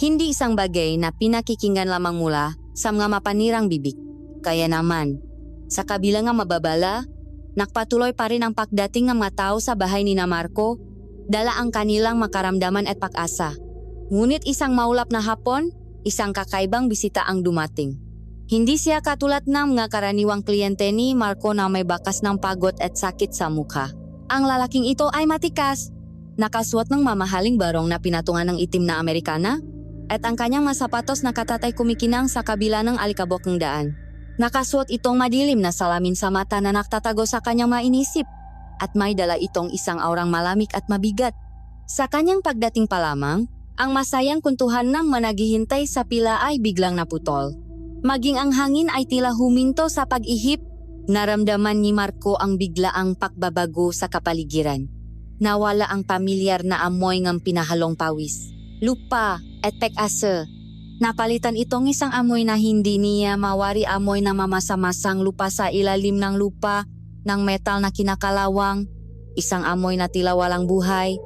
hindi isang bagay na pinakikinggan lamang mula sa mga mapanirang bibig. Kaya naman, sa kabila nga mababala, nakpatuloy pa rin ang pagdating ng mga tao sa bahay ni Marco, dala ang kanilang makaramdaman at pag-asa. Ngunit isang maulap na hapon, isang kakaibang bisita ang dumating. Hindi siya katulad ng mga karaniwang kliyente ni Marco na may bakas ng pagod at sakit sa mukha. Ang lalaking ito ay matikas, nakasuot ng mamahaling barong na pinatungan ng itim na Amerikana, at ang kanyang mga sapatos nakatatay kumikinang sa kabila ng alikabok ng daan. Nakasuot itong madilim na salamin sa mata na naktatago sa kanyang mainisip, at may dala itong isang aurang malamig at mabigat. Sa kanyang pagdating pa lamang, ang masayang kuntuhan ng managhihintay sa pila ay biglang naputol. Maging ang hangin ay tila huminto sa pag-ihip, naramdaman ni Marco ang biglaang pagbabago sa kapaligiran. Nawala ang pamilyar na amoy ng pinahalong pawis, lupa at pek-asa. Napalitan itong isang amoy na hindi niya mawari, amoy na mamasa-masang lupa sa ilalim ng lupa, ng metal na kinakalawang, isang amoy na tila walang buhay.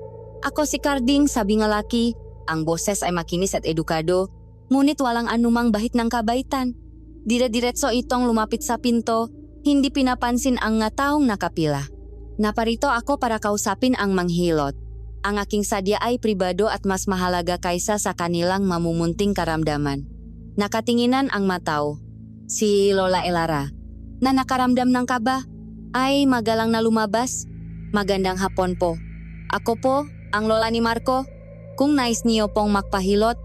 Ako si Carding, sabi ng laki. Ang boses ay makinis at edukado, ngunit walang anumang bahit ng kabaitan. Dire-diretso itong lumapit sa pinto, hindi pinapansin ang nga taong nakapila. Naparito ako para kausapin ang manghilot. Ang aking sadya ay pribado at mas mahalaga kaysa sa kanilang mamumunting karamdaman. Nakatinginan ang matao. Si Lola Elara, na nakaramdam ng kaba, ay magalang na lumabas. Magandang hapon po. Ako po, ang lola ni Marco. Kung nais niyo pong magpahilot,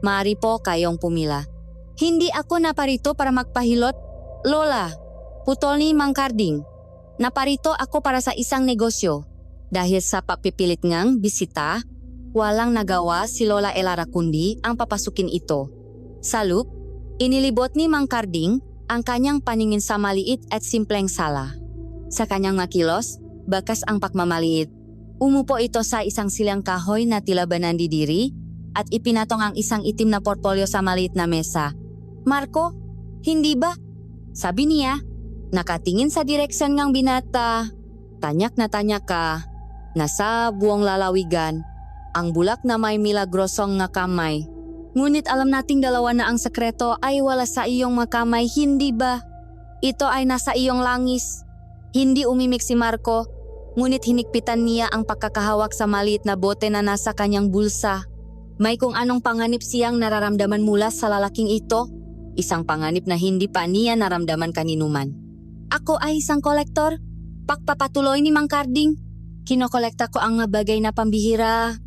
maaari po kayong pumila. Hindi ako naparito para magpahilot, Lola. Putol ni Mang Carding. Naparito ako para sa isang negosyo. Dahil sa papipilit ngang bisita, walang nagawa si Lola Elara kundi ang papasukin ito. Salup, inilibot ni Mang Carding ang kanyang paningin sa maliit at simpleng sala. Sa kanyang makilos, bakas ang pagmamaliit. Umupo ito sa isang silang kahoy na tila ba nandidiri at ipinatong ang isang itim na portfolio sa maliit na mesa. Marco, hindi ba? Sabi niya, nakatingin sa direksyon ng binata. Tanyak na tanyak ka. Nasa buong lalawigan, ang bulak na may milagrosong nga kamay. Ngunit alam nating dalawa na ang sekreto ay wala sa iyong makamay, hindi ba? Ito ay nasa iyong langis. Hindi umimik si Marco, ngunit hinikpitan niya ang pagkakahawak sa maliit na bote na nasa kanyang bulsa. May kung anong panganib siyang nararamdaman mula sa lalaking ito, isang panganib na hindi pa niya naramdaman kaninuman. Ako ay isang kolektor. Pagpapatuloy ni Mang Karding. Kinokolekta ko ang mabagay na pambihira,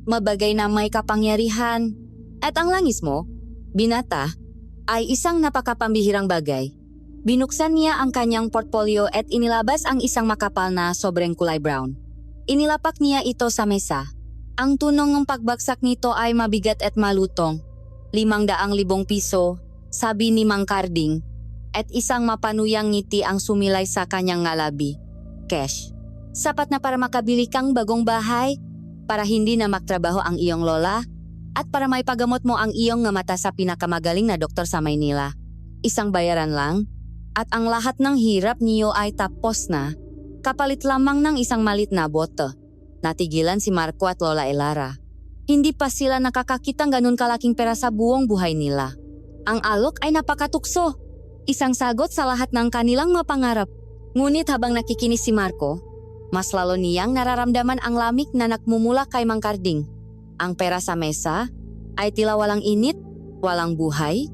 mabagay na may kapangyarihan. At ang langis mo, binata, ay isang napakapambihirang bagay. Binuksan niya ang kanyang portfolio at inilabas ang isang makapal na sobrang kulay brown. Inilapak niya ito sa mesa. Ang tunong ng pagbagsak nito ay mabigat at malutong. 500,000 piso, sabi ni Mang Karding, at isang mapanuyang ngiti ang sumilay sa kanyang ngalabi. Cash. Sapat na para makabili kang bagong bahay, para hindi na magtrabaho ang iyong lola, at para may pagamot mo ang iyong nga mata sa pinakamagaling na doktor sa Maynila. Isang bayaran lang, at ang lahat ng hirap niyo ay tapos na, kapalit lamang ng isang malit na boto. Natigilan si Marco at Lola Elara. Hindi pa sila nakakakitang ganun kalaking pera sa buong buhay nila. Ang alok ay napakatukso. Isang sagot sa lahat ng kanilang mapangarap. Ngunit habang nakikinis si Marco, mas lalo niyang nararamdaman ang lamig na nagmumula kay Mang Karding. Ang pera sa mesa ay tila walang init, walang buhay.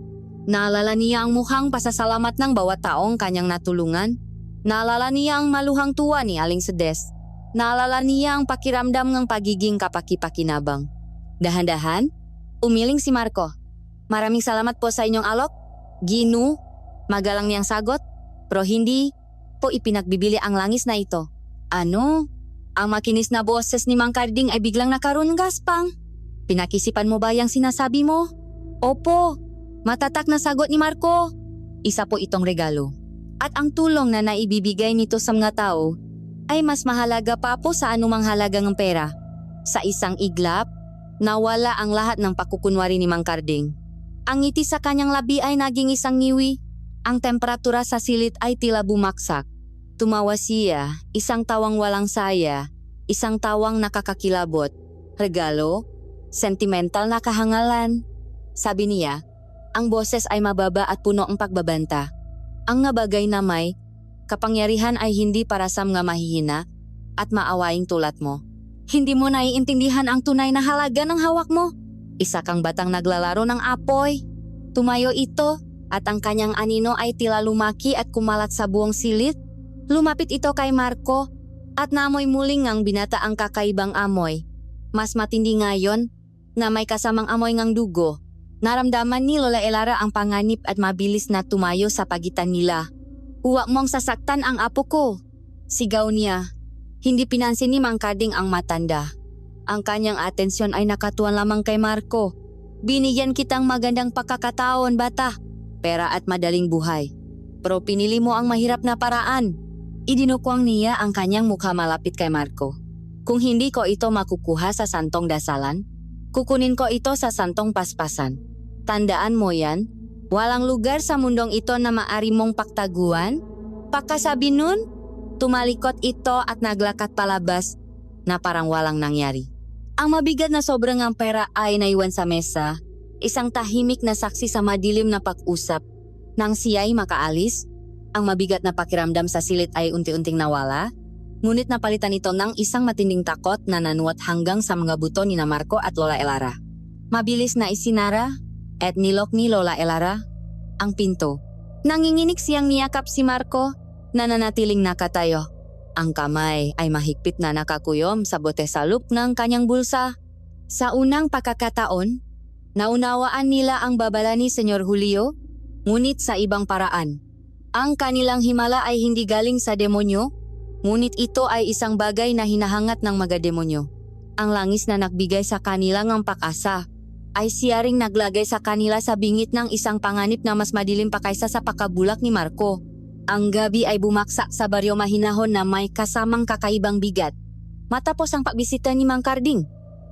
Naalala niya ang mukhang pasasalamat ng bawat taong kanyang natulungan. Naalala niya ang maluhang tuwa ni Aling Sedes. Naalala niya ang pakiramdam ng pagiging kapaki-pakinabang. Dahan-dahan, umiling si Marco. Maraming salamat po sa inyong alok. Ginu, magalang niyang sagot, pero hindi po ipinagbibili ang langis na ito. Ano? Ang makinis na boses ni Mang Karding ay biglang nakaroon, Gaspang. Pinakisipan mo ba yung sinasabi mo? Opo, matatak na sagot ni Marco. Isa po itong regalo. At ang tulong na naibibigay nito sa mga tao ay mas mahalaga pa po sa anumang halaga ng pera. Sa isang iglap, nawala ang lahat ng pakukunwari ni Mang Karding. Ang ngiti sa kanyang labi ay naging isang ngiwi. Ang temperatura sa silit ay tila bumaksak. Tumawa siya, isang tawang walang saya, isang tawang nakakakilabot. Regalo, sentimental na kahangalan. Sabi niya, ang boses ay mababa at puno ang pagbabanta. Ang nabagay na may kapangyarihan ay hindi para sa mga mahihina at maawaing tulad mo. Hindi mo naiintindihan ang tunay na halaga ng hawak mo. Isa kang batang naglalaro ng apoy. Tumayo ito at ang kanyang anino ay tila lumaki at kumalat sa buong silit. Lumapit ito kay Marco at naamoy muling ang binata ang kakaibang amoy. Mas matindi ngayon na may kasamang amoy ng dugo. Naramdaman ni Lola Elara ang panganib at mabilis na tumayo sa pagitan nila. Huwag mong sasaktan ang apo ko, sigaw niya. Hindi pinansin ni Mang Karding ang matanda. Ang kanyang atensyon ay nakatuon lamang kay Marco. Binigyan kitang magandang pagkakataon, bata. Pera at madaling buhay. Pero pinili mo ang mahirap na paraan. Idinukwang niya ang kanyang mukha malapit kay Marco. Kung hindi ko ito makukuha sa santong dasalan, kukunin ko ito sa santong paspasan. Tandaan mo yan, walang lugar sa mundong ito na maari mong paktaguan. Pagkasabi nun, tumalikot ito at naglakat palabas na parang walang nangyari. Ang mabigat na sobrang ang pera ay naiwan sa mesa, isang tahimik na saksi sa madilim na pag-usap. Nang siya'y makaalis, ang mabigat na pakiramdam sa silit ay unti-unting nawala, ngunit napalitan ito ng isang matinding takot na nanuot hanggang sa mga buto ni Marco at Lola Elara. Mabilis na isinara at nilok ni Lola Elara ang pinto. Nanginginig siyang niyakap si Marco na nanatiling nakatayo. Ang kamay ay mahigpit na nakakuyom sa bote salup ng kanyang bulsa. Sa unang pagkakataon, naunawaan nila ang babala ni Senyor Julio, ngunit sa ibang paraan. Ang kanilang himala ay hindi galing sa demonyo, ngunit ito ay isang bagay na hinahangat ng mga demonyo. Ang langis na nagbigay sa kanila ng pag-asa ay siya ring naglagay sa kanila sa bingit ng isang panganib na mas madilim pa kaysa sa pakabulak ni Marco. Ang gabi ay bumaksak sa baryo mahinahon na may kasamang kakaibang bigat. Matapos ang pagbisita ni Mang Karding,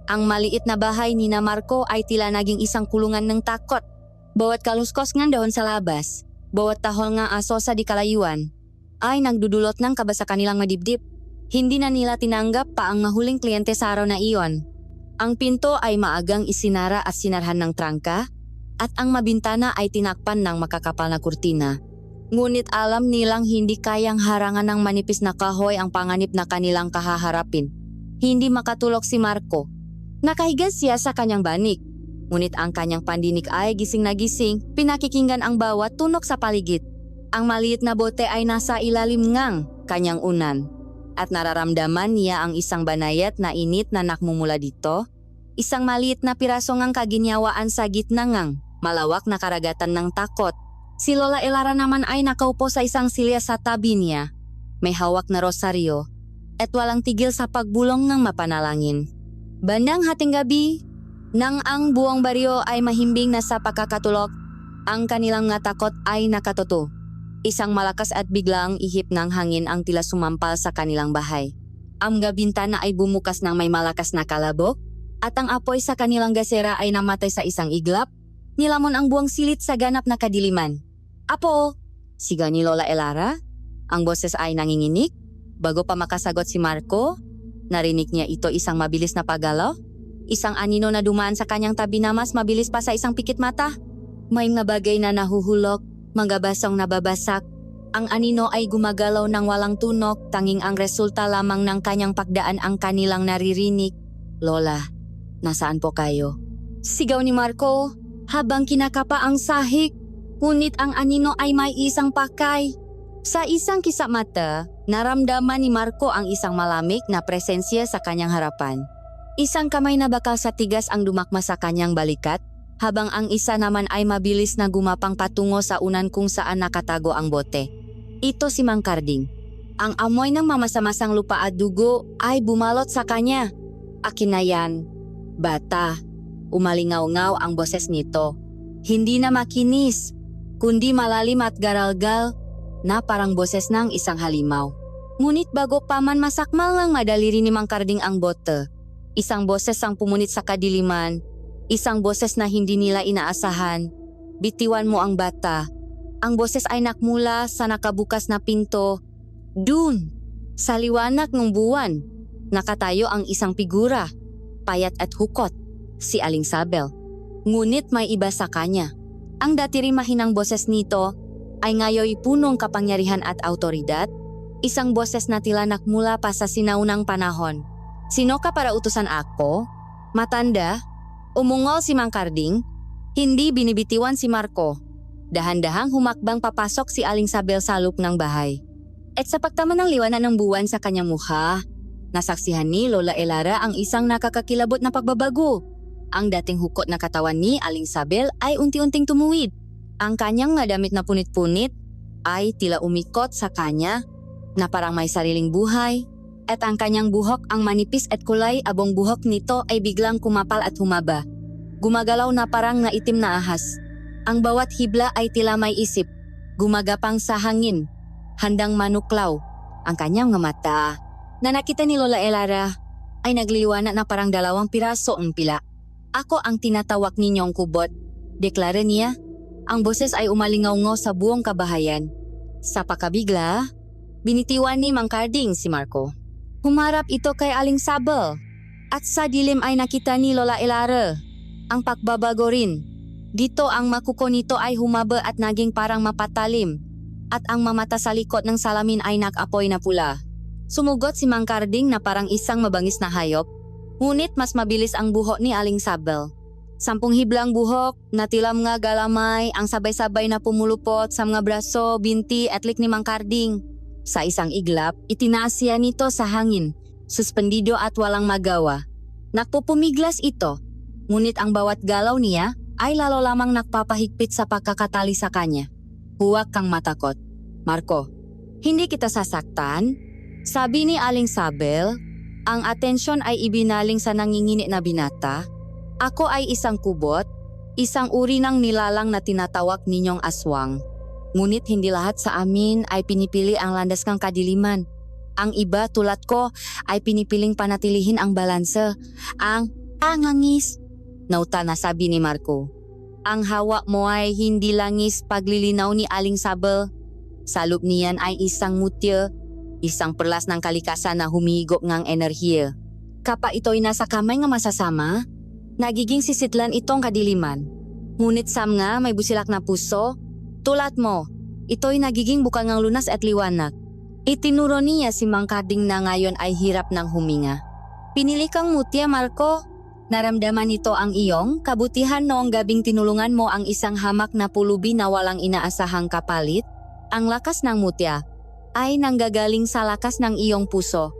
ang maliit na bahay ni Marco ay tila naging isang kulungan ng takot. Bawat kaluskos ng dahon sa labas, bawat tahol nga aso sa di kalayuan, ay nagdudulot ng kaba sa kanilang madibdib. Hindi na nila tinanggap pa ang mahuling kliyente sa araw na iyon. Ang pinto ay maagang isinara at sinarhan ng trangka at ang mabintana ay tinakpan ng makakapal na kurtina. Ngunit alam nilang hindi kayang harangan ng manipis na kahoy ang panganib na kanilang kahaharapin. Hindi makatulog si Marco. Nakahiga siya sa kanyang banik. Ngunit ang kanyang pandinig ay gising na gising, pinakikinggan ang bawat tunog sa paligid. Ang maliit na bote ay nasa ilalim ngang kanyang unan. At nararamdaman niya ang isang banayat na init na nakmumula dito. Isang maliit na piraso ngang kaginyawaan sa gitna ngang malawak na karagatan ng takot. Si Lola Elara naman ay nakaupo sa isang silya sa tabi niya. May hawak na rosaryo at walang tigil sa pagbulong ng mapanalangin. Bandang hating gabi, nang ang buong baryo ay mahimbing na sa pagkakatulog, ang kanilang mga takot ay nakatuto. Isang malakas at biglang ihip ng hangin ang tila sumampal sa kanilang bahay. Ang gabintana ay bumukas ng may malakas na kalabok at ang apoy sa kanilang gasera ay namatay sa isang iglap. Nilamon ang buong silit sa ganap na kadiliman. "Apo!" sigaw ni Lola Elara. Ang boses ay nanginginig. Bago pa makasagot si Marco, narinig niya ito isang mabilis na paggalaw. Isang anino na dumaan sa kanyang tabi na mas mabilis pa sa isang pikit mata. May mga bagay na nahuhulog, mga basong nababasak. Ang anino ay gumagalaw ng walang tunog, tanging ang resulta lamang ng kanyang pagdaan ang kanilang naririnig. "Lola, nasaan po kayo?" sigaw ni Marco habang kinakapa ang sahig. Ngunit ang anino ay may isang pakay. Sa isang kisap mata, naramdaman ni Marco ang isang malamig na presensya sa kanyang harapan. Isang kamay na bakal sa tigas ang dumakma sa kanyang balikat, habang ang isa naman ay mabilis na gumapang patungo sa unan kung saan nakatago ang bote. Ito si Mang Karding. Ang amoy ng mamasa-masang lupa at dugo ay bumalot sa kanya. "Akin na yan, bata." Umalingaw-ngaw ang boses nito. Hindi na makinis, kundi malalim at garalgal na parang boses ng isang halimaw. Ngunit bago pa man masakmal ng madali rin ni Mang Karding ang bote. Isang boses ang pumunit sa kadiliman, isang boses na hindi nila inaasahan. "Bitiwan mo ang bata." Ang boses ay nakmula sa nakabukas na pinto. Dun, sa liwanag ng buwan, nakatayo ang isang figura, payat at hukot, si Aling Sabel. Ngunit may iba sa kanya. Ang dati rin mahinang boses nito ay ngayoy punong kapangyarihan at autoridad, isang boses na tila nakmula pa sa sinaunang panahon. "Sino ka para utusan ako?" Matanda, umungol si Mang Karding. Hindi binibitiwan si Marco. Dahan-dahang humakbang papasok si Aling Sabel sa loob ng bahay. At sa pagtama ng liwanag ng buwan sa kanyang mukha, nasaksihan ni Lola Elara ang isang nakakakilabot na pagbabago. Ang dating hukot na katawan ni Aling Sabel ay unti-unting tumuwid. Ang kanyang damit na punit-punit ay tila umikot sa kanya na parang may sariling buhay. At ang kanyang buhok ang manipis at kulay abong buhok nito ay biglang kumapal at humaba. Gumagalaw na parang naitim na ahas. Ang bawat hibla ay tila may isip, gumagapang sa hangin, handang manuklaw. Ang kanyang mga mata na nakita ni Lola Elara ay nagliwanag na parang 2 piraso ng pila. "Ako ang tinatawag ninyong kubot," deklara niya. Ang boses ay umalingaw-ngaw sa buong kabahayan. Sa pakabigla, binitiwan ni Mang Karding si Marco. Humarap ito kay Aling Sabel at sa dilim ay nakita ni Lola Elara ang pagbabago rin. Dito ang makuko nito ay humaba at naging parang mapatalim at ang mamata sa likod ng salamin ay nakapoy na pula. Sumugot si Mang Karding na parang isang mabangis na hayop. Ngunit mas mabilis ang buhok ni Aling Sabel. 10 hiblang buhok na tila mga galamay ang sabay-sabay na pumulupot sa mga braso, binti at lik ni Mang Karding. Sa isang iglap, itinaas siya nito sa hangin, suspendido at walang magawa. Nagpupumiglas ito, ngunit ang bawat galaw niya ay lalo lamang nagpapahigpit sa pagkakatali sa kanya. "Huwag kang matakot, Marco. Hindi kita sasaktan," sabi ni Aling Sabel. Ang atensyon ay ibinaling sa nanginginit na binata. "Ako ay isang kubot, isang uri ng nilalang na tinatawag ninyong aswang. Ngunit hindi lahat sa amin ay pinipili ang landas ng kadiliman. Ang iba tulad ko ay pinipiling panatilihin ang balanse. Ang angangis," nauta na sabi ni Marco. "Ang hawa mo ay hindi langis paglilinaw ni Aling Sabel. Sa loob niyan ay isang mutya, Isang perlas ng kalikasan na humigop ngang enerhiya. Kapa ito'y nasa kamay nga masasama, nagiging sisitlan itong kadiliman. Ngunit sam nga may busilak na puso, tulad mo, ito'y nagiging bukal ngang lunas at liwanag. Itinuro niya si Mang Karding na ngayon ay hirap ng huminga. Pinili kang mutya, Marco. Naramdaman nito ang iyong kabutihan noong gabing tinulungan mo ang isang hamak na pulubi na walang inaasahang kapalit. Ang lakas ng mutya ay nanggagaling sa lakas ng iyong puso.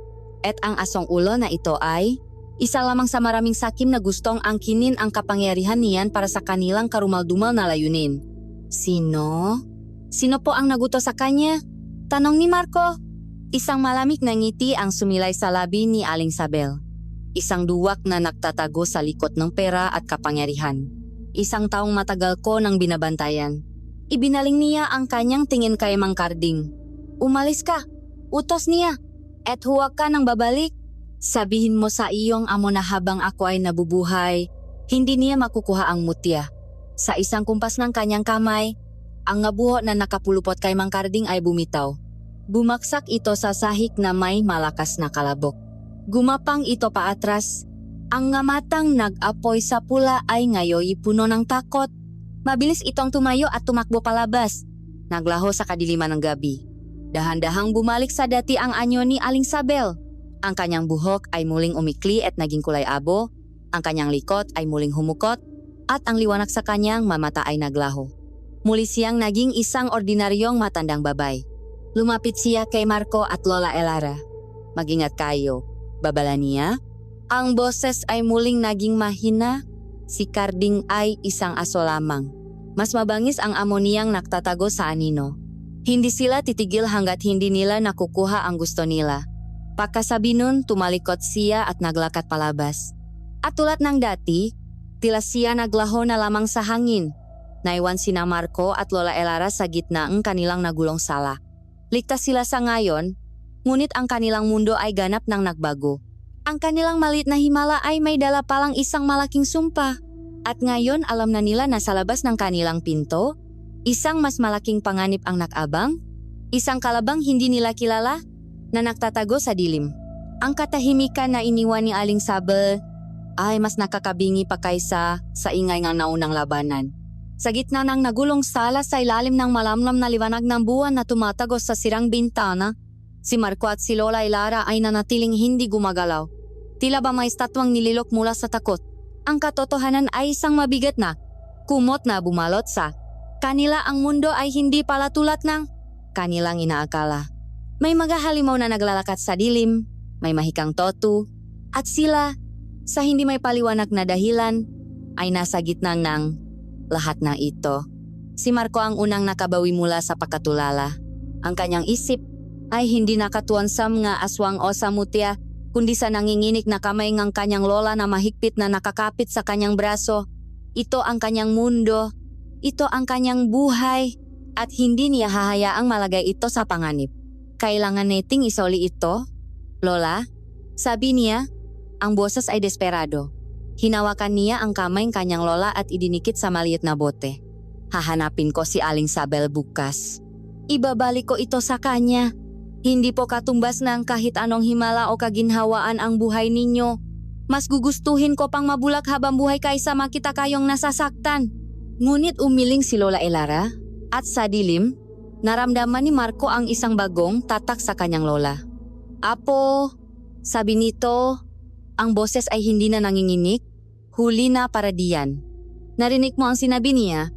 At ang asong ulo na ito ay isa lamang sa maraming sakim na gustong angkinin ang kapangyarihan niyan para sa kanilang karumaldumal na layunin. Sino? Sino po ang naguto sa kanya? Tanong ni Marco. Isang malamig na ngiti ang sumilay sa labi ni Aling Sabel. Isang duwak na nagtatago sa likod ng pera at kapangyarihan. Isang taong matagal ko nang binabantayan. Ibinaling niya ang kanyang tingin kay Mang Karding. Umalis ka, utos niya, at huwag ka nang babalik. Sabihin mo sa iyong amo na habang ako ay nabubuhay, hindi niya makukuha ang mutya. Sa isang kumpas ng kanyang kamay, ang ngabuho na nakapulupot kay Mang Karding ay bumitaw. Bumaksak ito sa sahig na may malakas na kalabok. Gumapang ito paatras. Ang ngamatang nag-apoy sa pula ay ngayoy puno ng takot. Mabilis itong tumayo at tumakbo palabas. Naglaho sa kadiliman ng gabi. Dahan-dahang bumalik sa dati ang anyo ni Aling Sabel. Ang kanyang buhok ay muling umikli at naging kulay abo. Ang kanyang likod ay muling humukot. At ang liwanag sa kanyang mamata ay naglaho. Muli siyang naging isang ordinaryong matandang babay. Lumapit siya kay Marco at Lola Elara. Mag-ingat kayo. Babala niya. Ang boses ay muling naging mahina. Si Karding ay isang aso lamang. Mas mabangis ang amo niyang nagtatago sa anino. Hindi sila titigil hanggat hindi nila nakukuha ang gusto nila. Pagkasabi nun, tumalikot siya at naglakat palabas. At tulad ng dati, tila siya naglaho na lamang sa hangin. Naiwan sina Marco at Lola Elara sa gitna ng kanilang nagulong sala. Ligtas sila sa ngayon, ngunit ang kanilang mundo ay ganap nang nagbago. Ang kanilang maliit na himala ay may dala palang isang malaking sumpa. At ngayon alam na nila na sa labas ng kanilang pinto, isang mas malaking panganib ang nakabang, isang kalabang hindi nila kilala na nagtatago sa dilim. Ang katahimikan na iniwan ni Aling Sabel ay mas nakakabingi pa kaysa sa ingay ng naunang labanan. Sa gitna ng nagulong sala sa ilalim ng malamlam na liwanag ng buwan na tumatagos sa sirang bintana, si Marco at si Lola Elara ay nanatiling hindi gumagalaw. Tila ba may estatwang nililok mula sa takot. Ang katotohanan ay isang mabigat na, kumot na bumalot sa kanila. Ang mundo ay hindi pala tulad ng kanilang inaakala. May mga halimaw na naglalakat sa dilim, may mahikang totu, at sila, sa hindi may paliwanag na dahilan, ay nasa gitna ng lahat ng ito. Si Marco ang unang nakabawi mula sa pagkatulala. Ang kanyang isip ay hindi nakatuon sa mga aswang o sa mutya, kundi sa nanginginig na kamay ng kanyang lola na mahigpit na nakakapit sa kanyang braso. Ito ang kanyang mundo, ito ang kanyang buhay, at hindi niya hahayaang malagay ito sa panganib. Kailangan nating isauli ito, Lola, sabi niya. Ang boses ay desperado. Hinawakan niya ang kamay ng kanyang lola at idinikit sa maliit na bote. Hahanapin ko si Aling Sabel bukas. Ibabalik ko ito sa kanya. Hindi po katumbas ng kahit anong himala o kaginhawaan ang buhay ninyo. Mas gugustuhin ko pang mabulak habang buhay kaysa makita kayong nasasaktan. Ngunit umiling si Lola Elara at sa dilim, naramdaman ni Marco ang isang bagong tatak sa kanyang lola. Apo, sabi nito, ang boses ay hindi na nanginginig. Huli na para diyan. Narinig mo ang sinabi niya?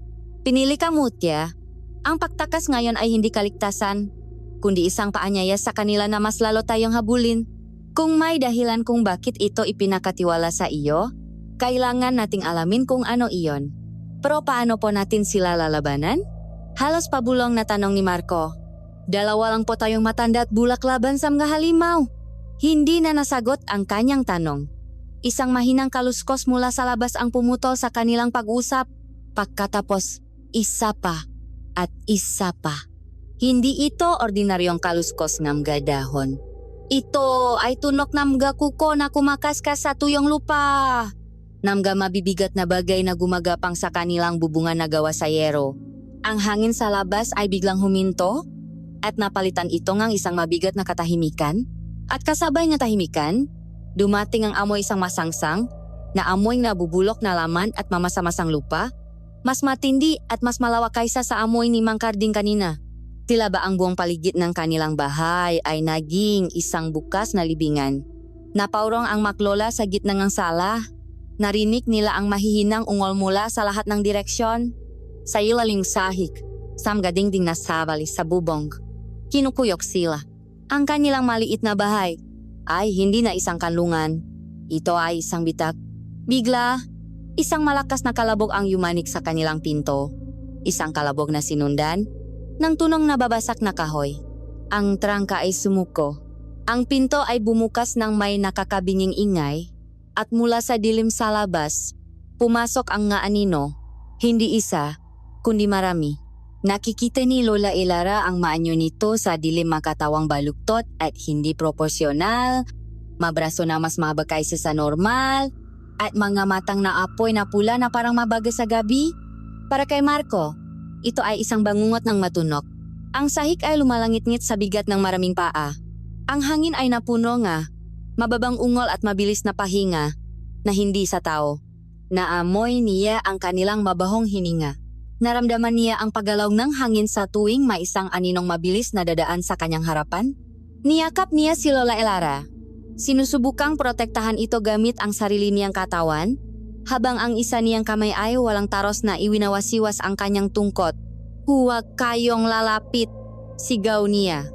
Pinili ka mutya. Ang pagtakas ngayon ay hindi kaligtasan, kundi isang paanyaya sa kanila na mas lalo tayong habulin. Kung may dahilan kung bakit ito ipinakatiwala sa iyo, kailangan nating alamin kung ano iyon. Pero paano po natin sila lalabanan? Halos pabulong na tanong ni Marco. Dalawa lang po tayong matanda at bulak laban sa mga halimaw. Hindi na nasagot ang kanyang tanong. Isang mahinang kaluskos mula sa labas ang pumutol sa kanilang pag-usap. Pagkatapos, isa pa at isa pa. Hindi ito ordinaryong kaluskos ng mga dahon. Ito ay tunok ng mga kuko na kumakaskas sa tuyong lupa. Namga mabibigat na bagay na gumagapang sa kanilang bubungan na gawa sa yero. Ang hangin sa labas ay biglang huminto at napalitan ito ngang isang mabigat na katahimikan. At kasabay ng tahimikan, dumating ang amoy isang masangsang na amoy nabubulok na laman at mamasa-masang lupa, mas matindi at mas malawak kaysa sa amoy ni Mang Karding kanina. Tila ba ang buong paligid ng kanilang bahay ay naging isang bukas na libingan. Napaurong ang maklola sa gitna ng sala. Narinig nila ang mahihinang ungol mula sa lahat ng direksyon. Sa ilaling sahig, samgadingding na sabali sa bubong. Kinukuyok sila. Ang kanilang maliit na bahay ay hindi na isang kanlungan. Ito ay isang bitak. Bigla, isang malakas na kalabog ang yumanik sa kanilang pinto. Isang kalabog na sinundan ng tunong nababasak na kahoy. Ang trangka ay sumuko. Ang pinto ay bumukas ng may nakakabinging ingay at mula sa dilim sa labas, pumasok ang nga anino, hindi isa, kundi marami. Nakikita ni Lola Elara ang maanyo nito sa dilim makatawang baluktot at hindi proporsyonal, mabraso na mas mahaba kaysa sa normal, at mga matang na apoy na pula na parang mabaga sa gabi. Para kay Marco, ito ay isang bangungot ng matunok. Ang sahig ay lumalangit-ngit sa bigat ng maraming paa. Ang hangin ay napuno nga, mababang ungol at mabilis na pahinga na hindi sa tao. Naamoy niya ang kanilang mabahong hininga. Naramdaman niya ang paggalaw ng hangin sa tuwing may isang aninong mabilis na dadaan sa kanyang harapan. Niyakap niya si Lola Elara. Sinusubukang protektahan ito gamit ang sarili niyang katawan, habang ang isa niyang kamay ay walang taros na iwinawasiwas ang kanyang tungkot. Huwag kayong lalapit, sigaw niya.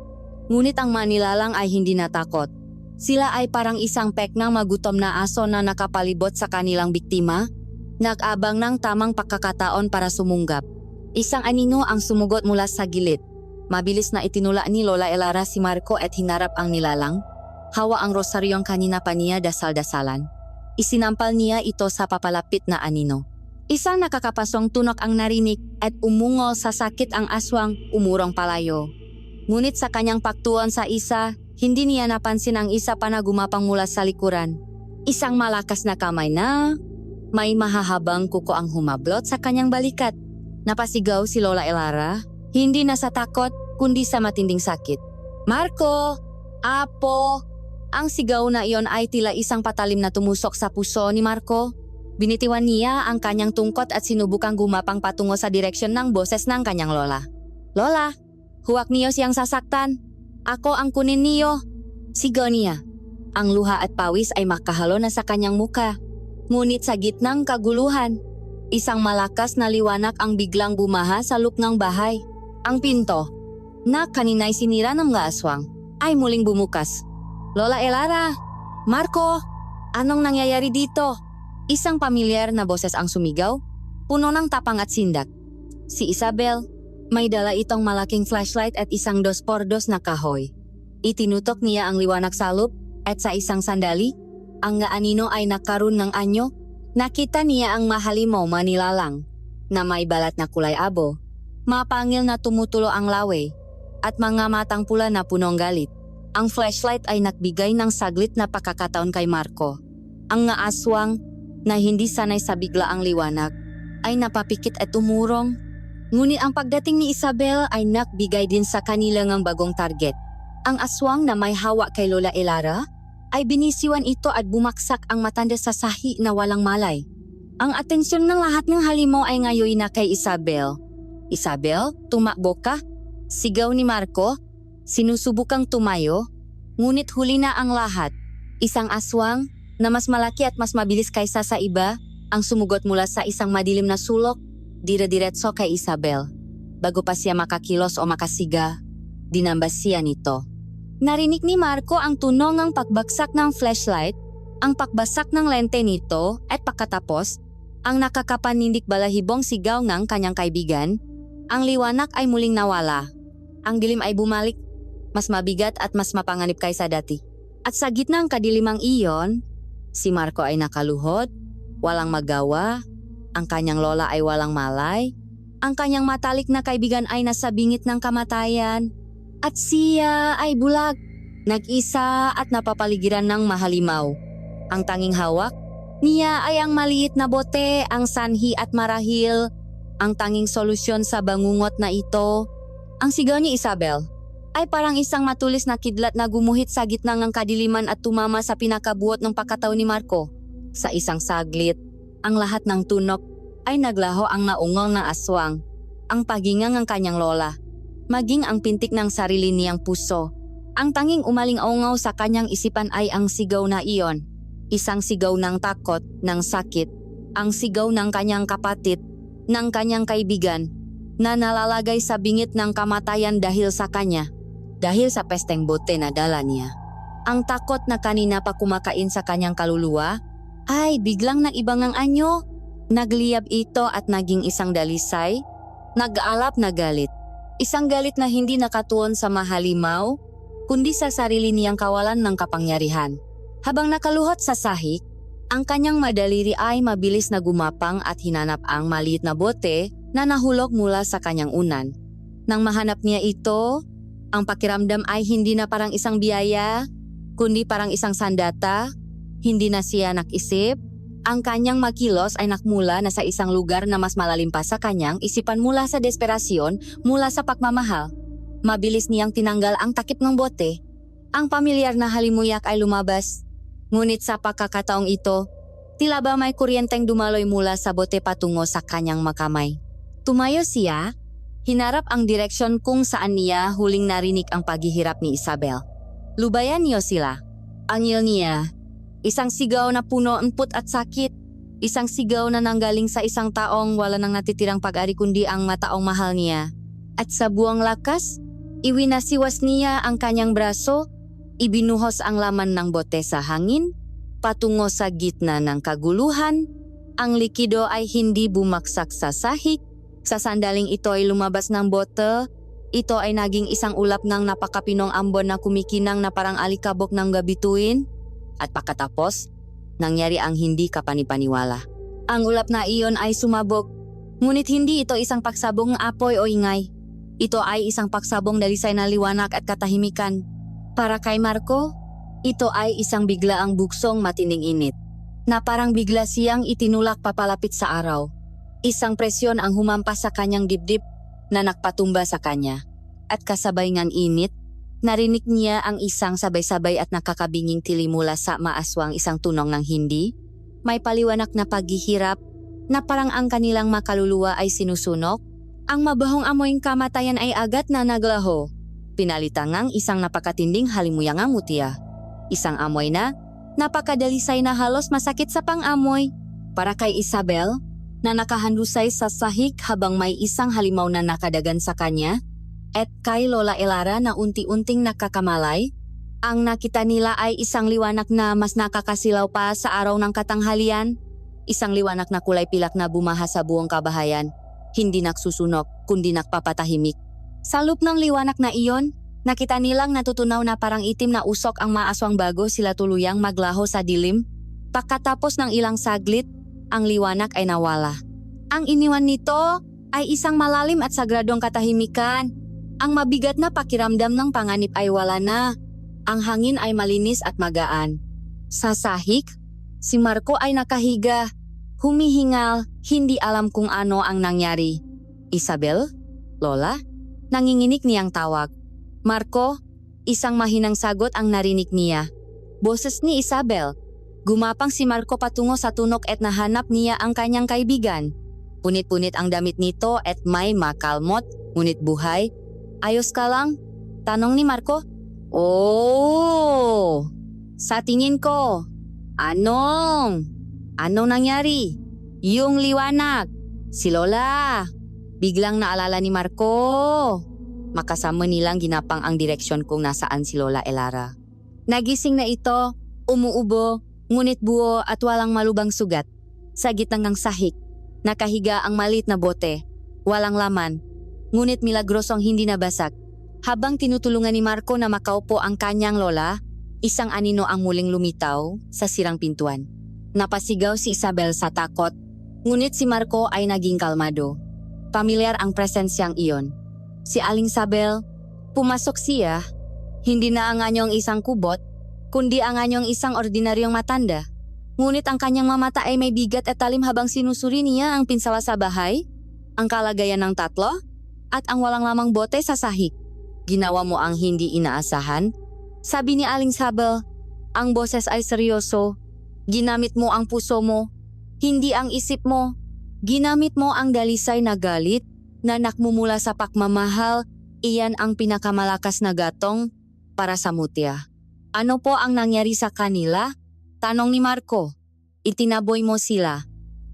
Ngunit ang manilalang ay hindi natakot. Sila ay parang isang pek ng magutom na aso na nakapalibot sa kanilang biktima, nag-abang ng tamang pagkakataon para sumunggap. Isang anino ang sumugot mula sa gilid. Mabilis na itinula ni Lola Elara si Marco at hinarap ang nilalang. Hawa ang rosaryong kanina pa niya dasal-dasalan. Isinampal niya ito sa papalapit na anino. Isang nakakapasong tunok ang narinig at umungol sa sakit ang aswang umurong palayo. Ngunit sa kanyang paktuan sa isa, hindi niya napansin ang isa pa na gumapang mula sa likuran. Isang malakas na kamay na may mahahabang kuko ang humablot sa kanyang balikat. Napasigaw si Lola Elara, hindi na sa takot kundi sa matinding sakit. Marco! Apo! Ang sigaw na iyon ay tila isang patalim na tumusok sa puso ni Marco. Binitiwan niya ang kanyang tungkot at sinubukang gumapang patungo sa direksyon ng boses ng kanyang lola. Lola! Huwag niyo siyang sasaktan. Ako ang kunin niyo. Sigaw niya. Ang luha at pawis ay makahalo na sa kanyang muka. Ngunit sa gitnang kaguluhan, isang malakas na liwanag ang biglang bumaha sa loob ng bahay. Ang pinto, na kanina'y sinira ng mga aswang, ay muling bumukas. Lola Elara! Marco! Anong nangyayari dito? Isang pamilyar na boses ang sumigaw, puno ng tapang at sindak. Si Isabel. May dala itong malaking flashlight at isang 2x2 na kahoy. Itinutok niya ang liwanag sa loob at sa isang sandali, ang nga anino ay nakaroon ng anyo. Nakita niya ang mahalimaw manilalang na may balat na kulay abo, mapangil na tumutulo ang lawe, at mga matang pula na punong galit. Ang flashlight ay nagbigay ng saglit na pagkakataon kay Marco. Ang nga aswang na hindi sanay sa biglaang liwanag ay napapikit at umurong. Ngunit ang pagdating ni Isabel ay nagbigay din sa kanila ng bagong target. Ang aswang na may hawa kay Lola Elara ay binisiwan ito at bumaksak ang matanda sa sahi na walang malay. Ang atensyon ng lahat ng halimaw ay ngayon na kay Isabel. Isabel, tumakbo ka? Sigaw ni Marco. Sinusubukang tumayo, ngunit huli na ang lahat. Isang aswang na mas malaki at mas mabilis kaysa sa iba ang sumugot mula sa isang madilim na sulok, dire-diretso kay Isabel. Bago pa siya makakilos o makasiga, dinambas siya nito. Narinig ni Marco ang tunog ng pagbagsak ng flashlight, ang pagbasak ng lente nito at pagkatapos, ang nakakapanindik balahibong sigaw ng kanyang kaibigan. Ang liwanag ay muling nawala. Ang dilim ay bumalik, mas mabigat at mas mapanganib kaysa dati. At sa gitna ng kadilimang iyon, si Marco ay nakaluhod, walang magawa. Ang kanyang lola ay walang malay. Ang kanyang matalik na kaibigan ay nasa bingit ng kamatayan. At siya ay bulag, nag-isa at napapaligiran ng mahalimaw. Ang tanging hawak niya ay ang maliit na bote, ang sanhi at marahil. Ang tanging solusyon sa bangungot na ito, ang sigaw ni Isabel. ay parang isang matulis na kidlat na gumuhit sa gitna ng kadiliman at tumama sa pinakabuot ng pagkatao ni Marco. Sa isang saglit, ang lahat ng tunok ay naglaho ang naungol ng aswang, ang pagingang ng kanyang lola, maging ang pintik ng sarili niyang puso. Ang tanging umaling-aungaw sa kanyang isipan ay ang sigaw na iyon. Isang sigaw ng takot, ng sakit, ang sigaw ng kanyang kapatid, ng kanyang kaibigan, na nalalagay sa bingit ng kamatayan dahil sa kanya. Dahil sa pesteng bote na dala niya. Ang takot na kanina pa kumakain sa kanyang kaluluwa ay biglang naibang ang anyo. Nagliyab ito at naging isang dalisay, nag-aalap na galit. Isang galit na hindi nakatuon sa mahalimaw, kundi sa sarili niyang kawalan ng kapangyarihan. Habang nakaluhot sa sahig, ang kanyang madaliri ay mabilis na gumapang at hinanap ang maliit na bote na nahulog mula sa kanyang unan. Nang mahanap niya ito, ang pakiramdam ay hindi na parang isang biyaya, kundi parang isang sandata. Hindi na siya nakisip. Ang kanyang makilos ay nakmula na sa isang lugar na mas malalim pa sa kanyang isipan mula sa desperasyon, mula sa pagmamahal. Mabilis niyang tinanggal ang takip ng bote. Ang pamilyar na halimuyak ay lumabas. Ngunit sa pagkakataong ito, tila ba may kuryenteng dumaloy mula sa bote patungo sa kanyang makamay. Tumayo siya. Hinarap ang direksyon kung saan niya huling narinig ang paghihirap ni Isabel. Lubayan niyo sila. Angil niya. Isang sigaw na puno ng put at sakit. Isang sigaw na nanggaling sa isang taong wala nang natitirang pag-ari kundi ang mataong mahal niya. At sa buwang lakas, iwinasiwas niya ang kanyang braso, ibinuhos ang laman ng bote sa hangin, patungo sa gitna ng kaguluhan. Ang likido ay hindi bumaksak sa sahig. Sa sandaling ito ay lumabas ng bote. Ito ay naging isang ulap ng napakapinong ambon na kumikinang na parang alikabok ng gabituin. At pagkatapos, nangyari ang hindi kapanipaniwala. Ang ulap na iyon ay sumabog. Ngunit hindi ito isang pagsabong apoy o ingay. Ito ay isang pagsabong dalisay na liwanag at katahimikan. Para kay Marco, ito ay isang biglaang buksong matinding init, na parang bigla siyang itinulak papalapit sa araw. Isang presyon ang humampas sa kanyang dibdib na nagpatumba sa kanya. At kasabay ngang init, narinig niya ang isang sabay-sabay at nakakabinging tili mula sa maaswang isang tunog ng hindi. May paliwanag na paghihirap na parang ang kanilang makaluluwa ay sinusunok. Ang mabahong amoyng kamatayan ay agad na naglaho. Pinalitan ngang isang napakatinding halimuyang mutya. Isang amoy na napakadalisay na halos masakit sa pang-amoy. Para kay Isabel, na nakahandusay sa sahig habang may isang halimaw na nakadagan sa kanya, at kay Lola Elara na unti-unting nakakamalay, ang nakita nila ay isang liwanag na mas nakakasilaw pa sa araw ng katanghalian, isang liwanag na kulay pilak na bumaha sa buong kabahayan, hindi nagsusunok kundi nagpapatahimik. Sa loop ng liwanag na iyon, nakita nilang natutunaw na parang itim na usok ang maaswang bago sila tuluyang maglaho sa dilim. Pagkatapos ng ilang saglit, ang liwanag ay nawala. Ang iniwan nito ay isang malalim at sagradong katahimikan. Ang mabigat na pakiramdam ng panganib ay wala na. Ang hangin ay malinis at magaan. Sa sahig, si Marco ay nakahiga, humihingal, hindi alam kung ano ang nangyari. Isabel? Lola? Nanginginig niyang tawag. Marco? Isang mahinang sagot ang narinig niya. Boses ni Isabel. Gumapang si Marco patungo sa tunok at nahanap niya ang kanyang kaibigan. Punit-punit ang damit nito at may makalmot, ngunit buhay. Ayos ka lang? Tanong ni Marco. Oh! Sa tingin ko, anong nangyari? Yung liwanag. Si Lola. Biglang naalala ni Marco. Makasama nilang ginapang ang direksyon kung nasaan si Lola Elara. Nagising na ito, umuubo, ngunit buo at walang malubang sugat. Sa gitnang ng sahig, nakahiga ang maliit na bote. Walang laman, ngunit milagrosong hindi nabasag. Habang tinutulungan ni Marco na makaupo ang kanyang lola, isang anino ang muling lumitaw sa sirang pintuan. Napasigaw si Isabel sa takot, ngunit si Marco ay naging kalmado. Pamilyar ang presensyang iyon. Si Aling Isabel, pumasok siya, hindi na ang anyong isang kubot, kundi ang anyong isang ordinaryong matanda. Ngunit ang kanyang mamata ay may bigat at talim habang sinusuri niya ang pinsala sa bahay, ang kalagayan ng tatlo, at ang walang lamang bote sa sahig. Ginawa mo ang hindi inaasahan? Sabi ni Aling Sabel, ang boses ay seryoso. Ginamit mo ang puso mo, hindi ang isip mo. Ginamit mo ang dalisay na galit na nakmumula sa pagmamahal. Iyan ang pinakamalakas na gatong para sa mutya. Ano po ang nangyari sa kanila? Tanong ni Marco. Itinaboy mo sila.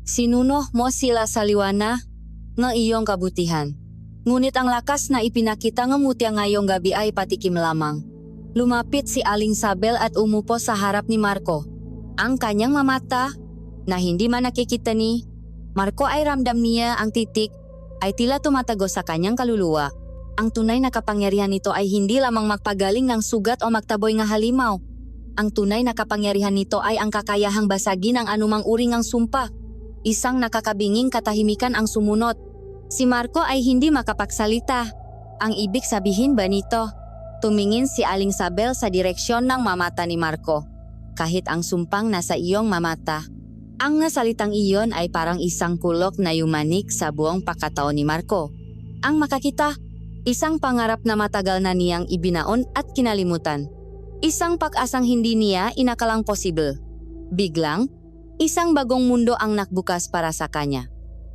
Sinuno mo sila sa liwana ng iyong kabutihan. Ngunit ang lakas na ipinakita ng mutya ngayong gabi ay patikim lamang. Lumapit si Aling Sabel at umupo sa harap ni Marco. Ang kanyang mamata na hindi man nakikita ni Marco ay ramdam niya ang titik ay tila tumatago sa kanyang kaluluwa. Ang tunay na kapangyarihan nito ay hindi lamang magpagaling ng sugat o magtaboy ng halimaw. Ang tunay na kapangyarihan nito ay ang kakayahang basagin ang anumang uri ng sumpa. Isang nakakabinging katahimikan ang sumunod. Si Marco ay hindi makapagsalita. Ang ibig sabihin ba nito? Tumingin si Aling Sabel sa direksyon ng mamata ni Marco. Kahit ang sumpang nasa iyong mamata. Ang nasalitang iyon ay parang isang kulok na yumanik sa buong pagkataon ni Marco. Ang makakita, isang pangarap na matagal na niyang ibinaon at kinalimutan. Isang pag-asang hindi niya inakalang posible. Biglang, isang bagong mundo ang nakbukas para sa kanya.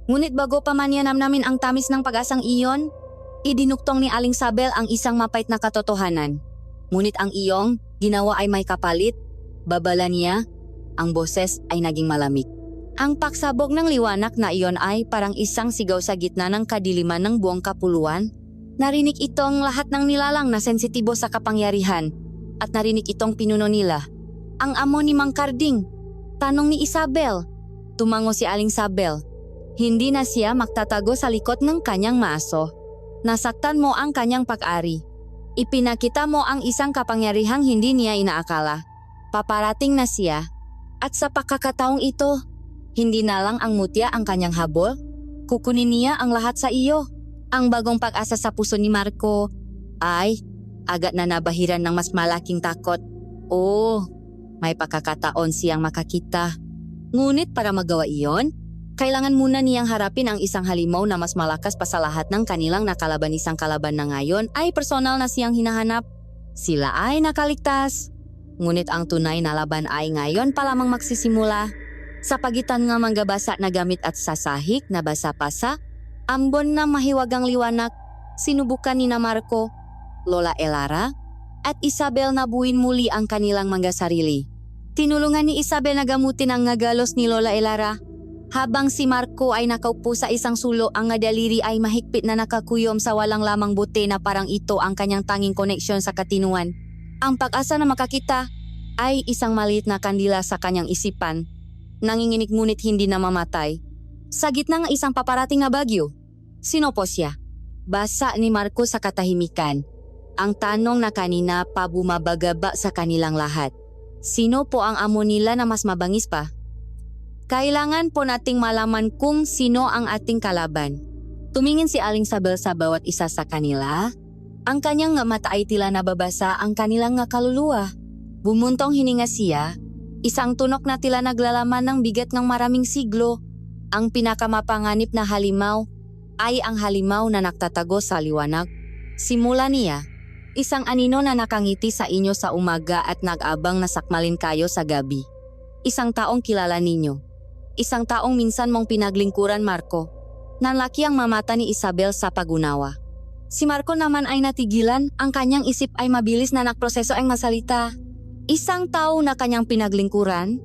Ngunit bago pa man niya namnamin ang tamis ng pag-asang iyon, idinuktong ni Aling Sabel ang isang mapait na katotohanan. Ngunit ang iyong ginawa ay may kapalit. Babala niya, ang boses ay naging malamig. Ang pagsabog ng liwanag na iyon ay parang isang sigaw sa gitna ng kadiliman ng buong kapuluan. Narinig itong lahat ng nilalang na sensitibo sa kapangyarihan at narinig itong pinuno nila. Ang amo ni Mang Karding. Tanong ni Isabel. Tumango si Aling Sabel. Hindi na siya magtatago sa likod ng kanyang maaso. Nasaktan mo ang kanyang pag-ari. Ipinakita mo ang isang kapangyarihang hindi niya inaakala. Paparating na siya. At sa pagkakataong ito, hindi na lang ang mutya ang kanyang habol. Kukunin niya ang lahat sa iyo. Ang bagong pag-asa sa puso ni Marco ay agad na nabahiran ng mas malaking takot. May pagkakataon siyang makakita. Ngunit para magawa iyon, kailangan muna niyang harapin ang isang halimaw na mas malakas pa sa lahat ng kanilang nakalaban. Isang kalaban na ngayon ay personal na siyang hinahanap. Sila ay nakaligtas. Ngunit ang tunay na laban ay ngayon pa lamang magsisimula. Sa pagitan ng manggabasa na gamit at sasahik na basa-pasa, ambon na mahiwagang liwanag, sinubukan ni Marco, Lola Elara, at Isabel na buuin muli ang kanilang mga sarili. Tinulungan ni Isabel na gamutin ang ngagalos ni Lola Elara. Habang si Marco ay nakaupo sa isang sulo, ang daliri ay mahigpit na nakakuyom sa walang lamang buti na parang ito ang kanyang tanging koneksyon sa katinuan. Ang pag-asa na makakita ay isang maliit na kandila sa kanyang isipan. Nanginginig ngunit hindi na mamatay. Sa gitna ng isang paparating na bagyo, sino po siya? Basa ni Marco sa katahimikan. Ang tanong na kanina pa bumabagaba sa kanilang lahat. Sino po ang amo nila na mas mabangis pa? Kailangan po nating malaman kung sino ang ating kalaban. Tumingin si Aling Sabel sa bawat isa sa kanila. Ang kanyang mata ay tila nababasa ang kanilang kaluluwa. Bumuntong hininga siya. Isang tunok na tila naglalaman ng bigat ng maraming siglo. Ang pinakamapanganib na halimaw ay ang halimaw na nagtatago sa liwanag. Simula niya, isang anino na nakangiti sa inyo sa umaga at nag-abang na sakmalin kayo sa gabi. Isang taong kilala ninyo. Isang taong minsan mong pinaglingkuran, Marco. Nanlaki ang mamata ni Isabel sa pagunawa. Si Marco naman ay natigilan, ang kanyang isip ay mabilis na nagproseso ang masalita. Isang tao na kanyang pinaglingkuran,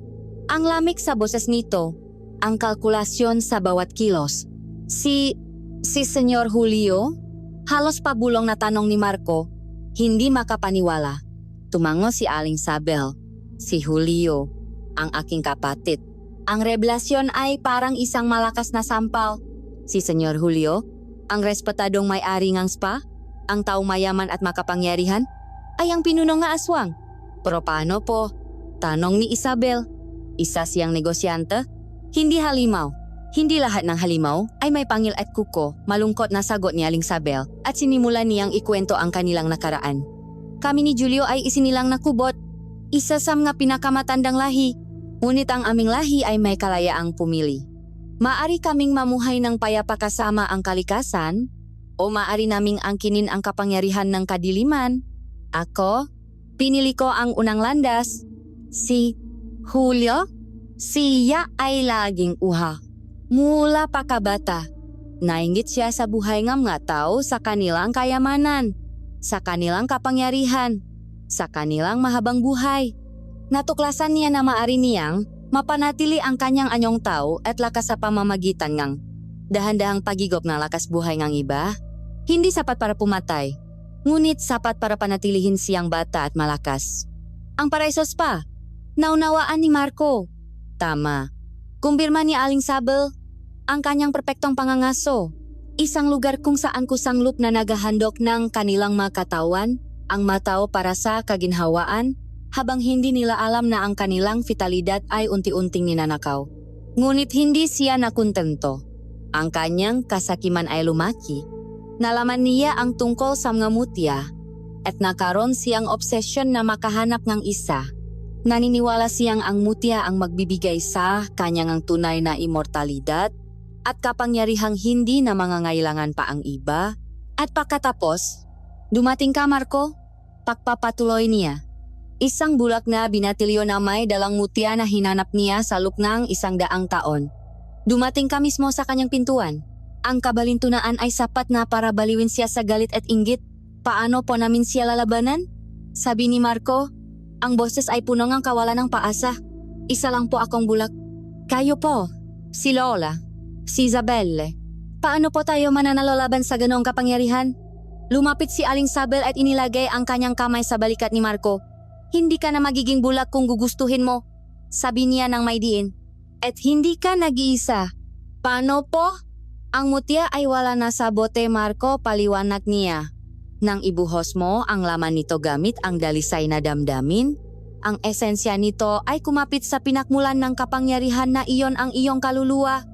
ang lamig sa boses nito, ang kalkulasyon sa bawat kilos. Si Senyor Julio? Halos pabulong na tanong ni Marco, hindi makapaniwala. Tumango si Aling Sabel. Si Julio, ang aking kapatid. Ang revelasyon ay parang isang malakas na sampal. Si Senyor Julio, ang respetadong may-ari ng spa, ang taong mayaman at makapangyarihan, ay ang pinuno nga aswang. Pero paano po? Tanong ni Isabel. Isa siyang negosyante? Hindi halimaw. Hindi lahat ng halimaw ay may pangil at kuko, malungkot na sagot ni Aling Sabel at sinimulan niyang ikwento ang kanilang nakaraan. Kami ni Julio ay isinilang na kubot, isa sa mga pinakamatandang lahi, ngunit ang aming lahi ay may kalayaang pumili. Maari kaming mamuhay ng payapa kasama ang kalikasan, o maari naming angkinin ang kapangyarihan ng kadiliman. Ako, pinili ko ang unang landas. Si Julio, siya ay laging uha. Mula pa kabata, nainggit siya sa buhay ng mga tao sa kanilang kayamanan, sa kanilang kapangyarihan, sa kanilang mahabang buhay. Natuklasan niya na maari niyang mapanatili ang kanyang anyong tao at lakas sa pamamagitan ng dahan-dahang pagigop ng lakas buhay ng iba. Hindi sapat para pumatay, ngunit sapat para panatilihin siyang bata at malakas. Ang paraisos pa, naunawaan ni Marco. Tama. Kumbirma ni Aling Sabel ang kanyang perpektong pangangaso. Isang lugar kung saan kusanglup na nagahandok ng kanilang mga katawan, ang matao para sa kaginhawaan, habang hindi nila alam na ang kanilang vitalidad ay unti-unting ninanakaw. Ngunit hindi siya nakuntento. Ang kanyang kasakiman ay lumaki. Nalaman niya ang tungkol sa mga mutya at nakaroon siyang obsesyon na makahanap ng isa. Naniniwala siyang ang mutya ang magbibigay sa kanyang tunay na immortalidad at kapangyarihang hindi na mangangailangan pa ang iba. At pagkatapos, dumating ka Marco, pagpapatuloy niya. Isang bulak na binatilyo na may dalang mutya na hinanap niya sa loob ng 100 taon. Dumating ka mismo sa kanyang pintuan. Ang kabalintunaan ay sapat na para baliwin siya sa galit at inggit. Paano po namin siya lalabanan? Sabi ni Marco, ang boses ay puno ng kawalan ng paasa. Isa lang po akong bulak. Kayo po, si Lola, si Isabelle. Paano po tayo mananalo laban sa ganoong kapangyarihan? Lumapit si Aling Sabel at inilagay ang kanyang kamay sa balikat ni Marco. Hindi ka na magiging bulak kung gugustuhin mo, sabi niya ng may diin. At hindi ka nag-iisa. Paano po? Ang mutya ay wala na sa bote Marco, paliwanag niya. Nang ibuhos mo ang laman nito gamit ang dalisay na damdamin, ang esensya nito ay kumapit sa pinakmulan ng kapangyarihan na iyon ang iyong kaluluwa.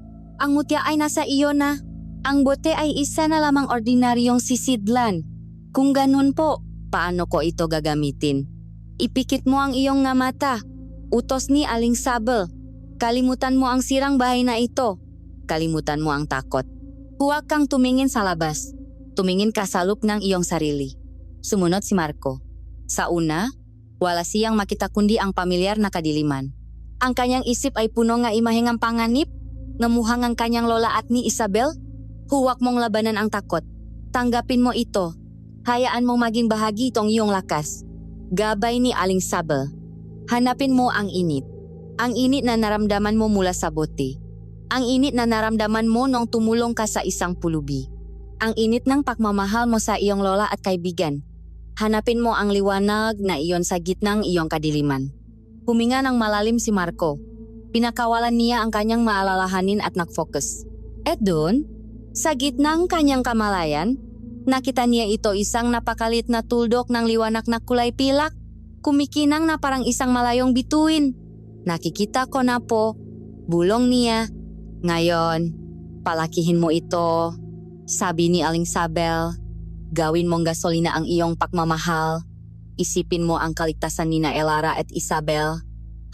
Ang mutya ay nasa iyo na. Ang bote ay isa na lamang ordinaryong sisidlan. Kung ganun po, paano ko ito gagamitin? Ipikit mo ang iyong nga mata. Utos ni Aling Sabel. Kalimutan mo ang sirang bahay na ito. Kalimutan mo ang takot. Huwag kang tumingin sa labas. Tumingin ka sa loob ng iyong sarili. Sumunod si Marco. Sa una, wala siyang makita kundi ang pamilyar na kadiliman. Ang kanyang isip ay puno nga imaheng ang panganib, ngamuhang ang kanyang lola at ni Isabel. Huwag mong labanan ang takot. Tanggapin mo ito. Hayaan mong maging bahagi itong iyong lakas. Gabay ni Aling Sabel. Hanapin mo ang init. Ang init na naramdaman mo mula sa bote. Ang init na naramdaman mo nung tumulong ka sa isang pulubi. Ang init ng pagmamahal mo sa iyong lola at kaibigan. Hanapin mo ang liwanag na iyon sa gitnang iyong kadiliman. Huminga ng malalim si Marco. Pinakawalan niya ang kanyang maalalahanin at nag-focus. At doon, sa gitnang kanyang kamalayan, nakita niya ito isang napakalit na tuldok ng liwanag na kulay pilak, kumikinang na parang isang malayong bituin. Nakikita ko na po, bulong niya. Ngayon, palakihin mo ito, sabi ni Aling Sabel. Gawin mong gasolina ang iyong pagmamahal. Isipin mo ang kaligtasan ni na Elara at Isabel.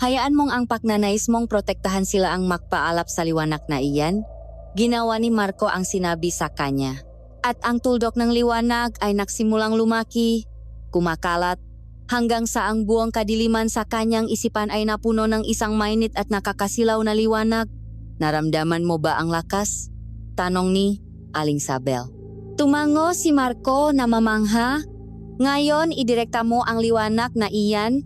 Hayaan mong ang pagnanais mong protektahan sila ang magpaalap sa liwanag na iyan. Ginawa ni Marco ang sinabi sa kanya. At ang tuldok ng liwanag ay nagsimulang lumaki, kumakalat, hanggang sa ang buong kadiliman sa kanyang isipan ay napuno ng isang mainit at nakakasilaw na liwanag. Naramdaman mo ba ang lakas? Tanong ni Aling Sabel. Tumango si Marco na mamangha. Ngayon, idirekta mo ang liwanag na iyan.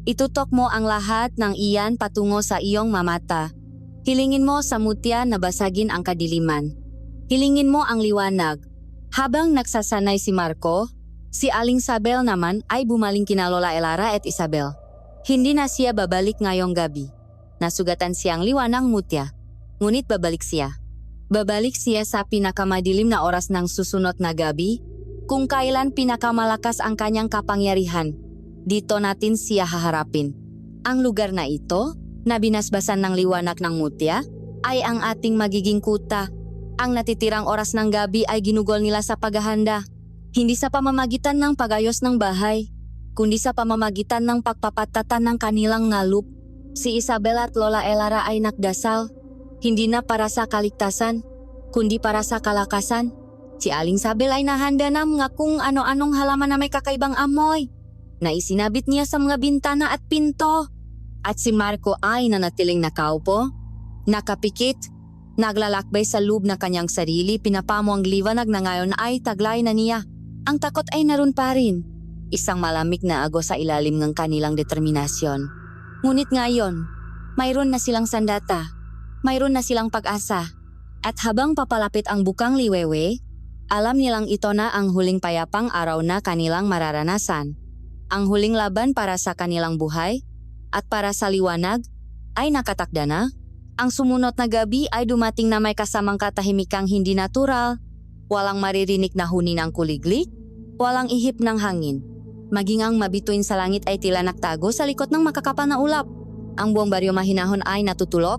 Itutok mo ang lahat ng iyan patungo sa iyong mamata. Hilingin mo sa mutya na basagin ang kadiliman. Hilingin mo ang liwanag. Habang nagsasanay si Marco, si Aling Sabel naman ay bumaling kina Lola Elara at Isabel. Hindi na siya babalik ngayong gabi. Nasugatan siyang liwanag mutya. Ngunit babalik siya. Babalik siya sa pinakamadilim na oras ng susunod na gabi, kung kailan pinakamalakas ang kanyang kapangyarihan. Dito natin siya haharapin. Ang lugar na ito, na binasbasan ng liwanag ng mutya, ay ang ating magiging kuta. Ang natitirang oras ng gabi ay ginugol nila sa paghahanda. Hindi sa pamamagitan ng pagayos ng bahay, kundi sa pamamagitan ng pagpapatatan ng kanilang ngalup. Si Isabel at Lola Elara ay nagdasal. Hindi na para sa kaligtasan, kundi para sa kalakasan. Si Aling Sabel ay nahanda na mga kung ano-anong halaman na may kakaibang amoy na isinabit niya sa mga bintana at pinto. At si Marco ay nanatiling nakaupo, nakapikit, naglalakbay sa loob na kanyang sarili, pinapamo ang liwanag na ngayon ay taglay na niya. Ang takot ay naroon pa rin, isang malamig na agos sa ilalim ng kanilang determinasyon. Ngunit ngayon, mayroon na silang sandata, mayroon na silang pag-asa. At habang papalapit ang bukang liwewe, alam nilang ito na ang huling payapang araw na kanilang mararanasan. Ang huling laban para sa kanilang buhay at para sa liwanag ay nakatakda na. Ang sumunod na gabi ay dumating na may kasamang katahimikang hindi natural, walang maririnig na huni ng kuliglig, walang ihip ng hangin. Maging ang mabituin sa langit ay tila nagtago sa likod ng makakapal na ulap. Ang buong baryo mahinahon ay natutulog,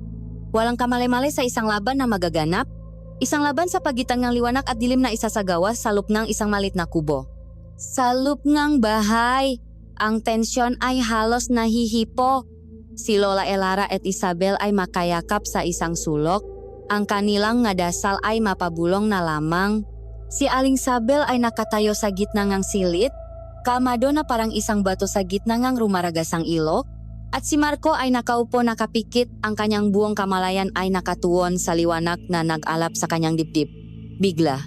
walang kamalay-malay sa isang laban na magaganap. Isang laban sa pagitan ng liwanag at dilim na isasagawa sa loob ng isang malit na kubo. Sa loob ng bahay, ang tensyon ay halos nahihipo. Si Lola Elara at Isabel ay makayakap sa isang sulok. Ang kanilang ngadasal ay mapabulong na lamang. Si Aling Sabel ay nakatayo sa gitna ng silid, kalmado na parang isang bato sa gitna ng rumaragasang ilog. At si Marco ay nakaupo nakapikit, ang kanyang buong kamalayan ay nakatuon sa liwanag na nag-alap sa kanyang dibdib. Bigla,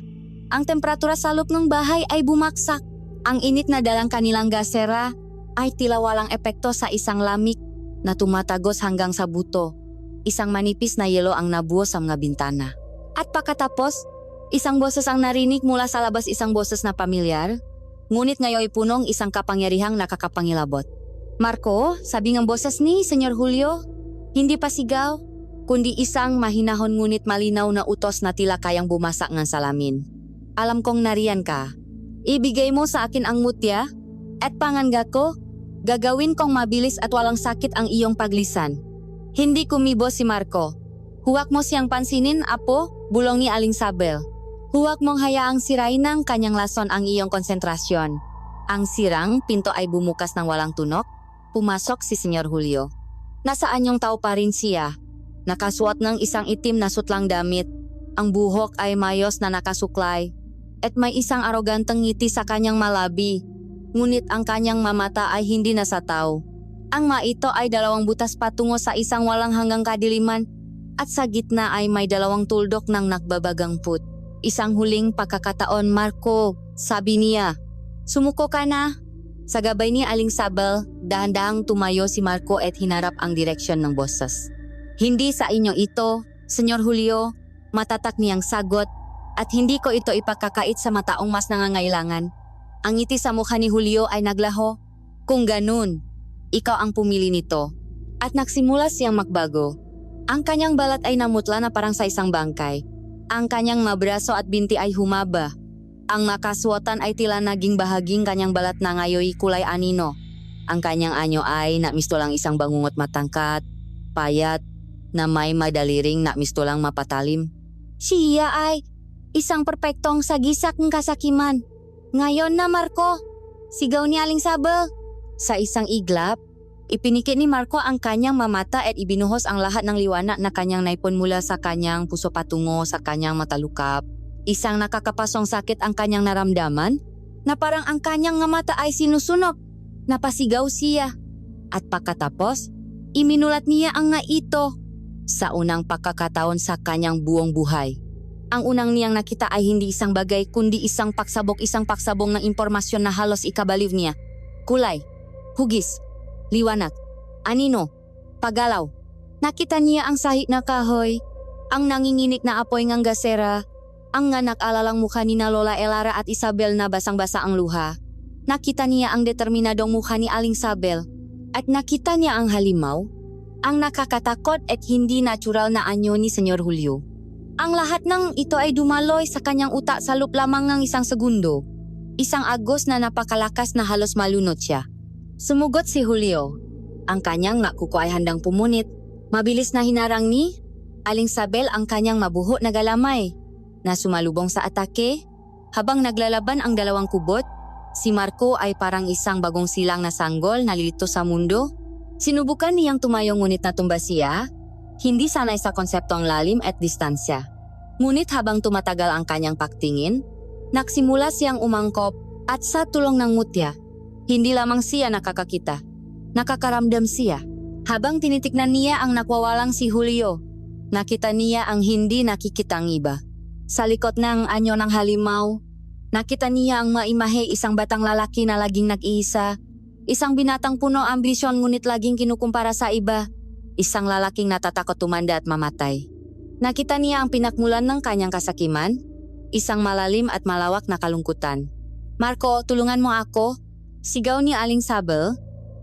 ang temperatura sa loob ng bahay ay bumaksak. Ang init na dalang kanilang gasera ay tila walang epekto sa isang lamig na tumatagos hanggang sa buto. Isang manipis na yelo ang nabuo sa mga bintana. At pagkatapos, isang boses ang narinig mula sa labas, isang boses na pamilyar, ngunit ngayon ay punong isang kapangyarihang nakakapangilabot. Marco, sabi ng boses ni Senyor Julio, hindi pa sigaw, kundi isang mahinahon ngunit malinaw na utos na tila kayang bumasak ng salamin. Alam kong nariyan ka. Ibigay mo sa akin ang mutya at panganga ko. Gagawin kong mabilis at walang sakit ang iyong paglisan. Hindi kumibo si Marco. Huwag mo siyang pansinin, apo, bulong ni Aling Sabel. Huwag mong hayaang sirain ng kanyang lason ang iyong konsentrasyon. Ang sirang pinto ay bumukas ng walang tunok. Pumasok si Senyor Julio. Nasaan yung tao pa rin siya? Nakasuot ng isang itim na sutlang damit. Ang buhok ay mayos na nakasuklay. At may isang aroganteng ngiti sa kanyang malabi. Ngunit ang kanyang mamata ay hindi na sa tao. Ang maito ay dalawang butas patungo sa isang walang hanggang kadiliman. At sa gitna ay may dalawang tuldok ng nagbabagang put. Isang huling pagkakataon, Marco, sabi niya. Sumuko ka na. Sa gabay ni Aling Sabel, dahan-dahang tumayo si Marco at hinarap ang direksyon ng boses. Hindi sa inyo ito, Senyor Julio, matatak niyang sagot, at hindi ko ito ipagkakait sa mataong mas nangangailangan. Ang ngiti sa mukha ni Julio ay naglaho. Kung ganun, ikaw ang pumili nito. At nagsimula siyang magbago. Ang kanyang balat ay namutla na parang sa isang bangkay. Ang kanyang mabraso at binti ay humaba. Ang makasuotan ay tila naging bahaging kanyang balat na ngayoy kulay anino. Ang kanyang anyo ay namistulang isang bangungot matangkat, payat, na may madaliring namistulang mapatalim. Siya ay isang perpektong sagisak ng kasakiman. Ngayon na, Marco, sigaw ni Aling Sabel. Sa isang iglap, ipinikit ni Marco ang kanyang mamata at ibinuhos ang lahat ng liwanag na kanyang naipon mula sa kanyang puso patungo sa kanyang matalukap. Isang nakakapasong sakit ang kanyang naramdaman na parang ang kanyang mata ay sinusunog. Napasigaw siya. At pagkatapos, iminulat niya ang ito sa unang pagkakataon sa kanyang buong buhay. Ang unang niyang nakita ay hindi isang bagay kundi isang pagsabong ng impormasyon na halos ikabaliw niya. Kulay, hugis, liwanag, anino, paggalaw. Nakita niya ang sahig na kahoy, ang nanginginig na apoy ng gasera, ang nag-alalang mukha ni na Lola Elara at Isabel na basang-basa ang luha. Nakita niya ang determinadong mukha ni Aling Sabel at nakita niya ang halimaw, ang nakakatakot at hindi natural na anyo ni Senyor Julio. Ang lahat ng ito ay dumaloy sa kanyang utak sa loob lamang ng isang segundo. Isang agos na napakalakas na halos malunod siya. Sumugot si Julio. Ang kanyang nakuko ay handang pumunit. Mabilis na hinarang ni Aling Sabel ang kanyang mabuho na galamay na sumalubong sa atake. Habang naglalaban ang dalawang kubot, si Marco ay parang isang bagong silang na sanggol na lilito sa mundo. Sinubukan niyang tumayo ngunit natumba siya, hindi sanay sa konseptong lalim at distansya. Ngunit habang tumatagal ang kanyang pagtingin, Nagsimula siyang umangkop at sa tulong ng mutya, hindi lamang siya nakakakita. Nakakaramdam siya. Habang tinitignan niya ang nakwawalang si Julio, nakita niya ang hindi nakikitang iba. Sa likod ng anyo ng halimaw, nakita niya ang maimahe isang batang lalaki na laging nag-iisa. Isang binatang puno ambisyon ngunit laging kinukumpara sa iba. Isang lalaking natatakot tumanda at mamatay. Nakita niya ang pinakmulan ng kanyang kasakiman, isang malalim at malawak na kalungkutan. "Marco, tulungan mo ako," sigaw ni Aling Sabel,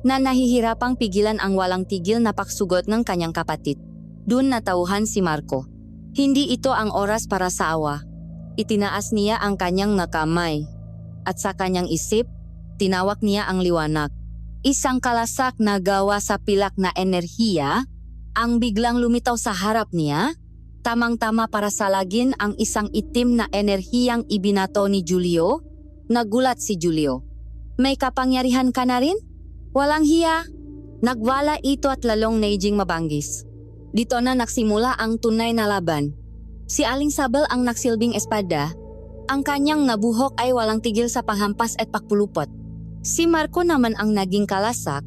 na nahihirapang pigilan ang walang tigil na paksugot ng kanyang kapatid. Doon natauhan si Marco. Hindi ito ang oras para sa awa. Itinaas niya ang kanyang nakamay. At sa kanyang isip, tinawag niya ang liwanag. Isang kalasak na gawa sa pilak na enerhiya ang biglang lumitaw sa harap niya, tamang-tama para salagin ang isang itim na enerhiyang ibinato ni Julio. Nagulat si Julio. "May kapangyarihan ka na rin? Walang hiya." Nagwala ito at lalong naijing mabanggis. Dito na nagsimula ang tunay na laban. Si Aling Sabel ang nagsilbing espada. Ang kanyang nabuhok ay walang tigil sa panghampas at pakpulupot. Si Marco naman ang naging kalasak,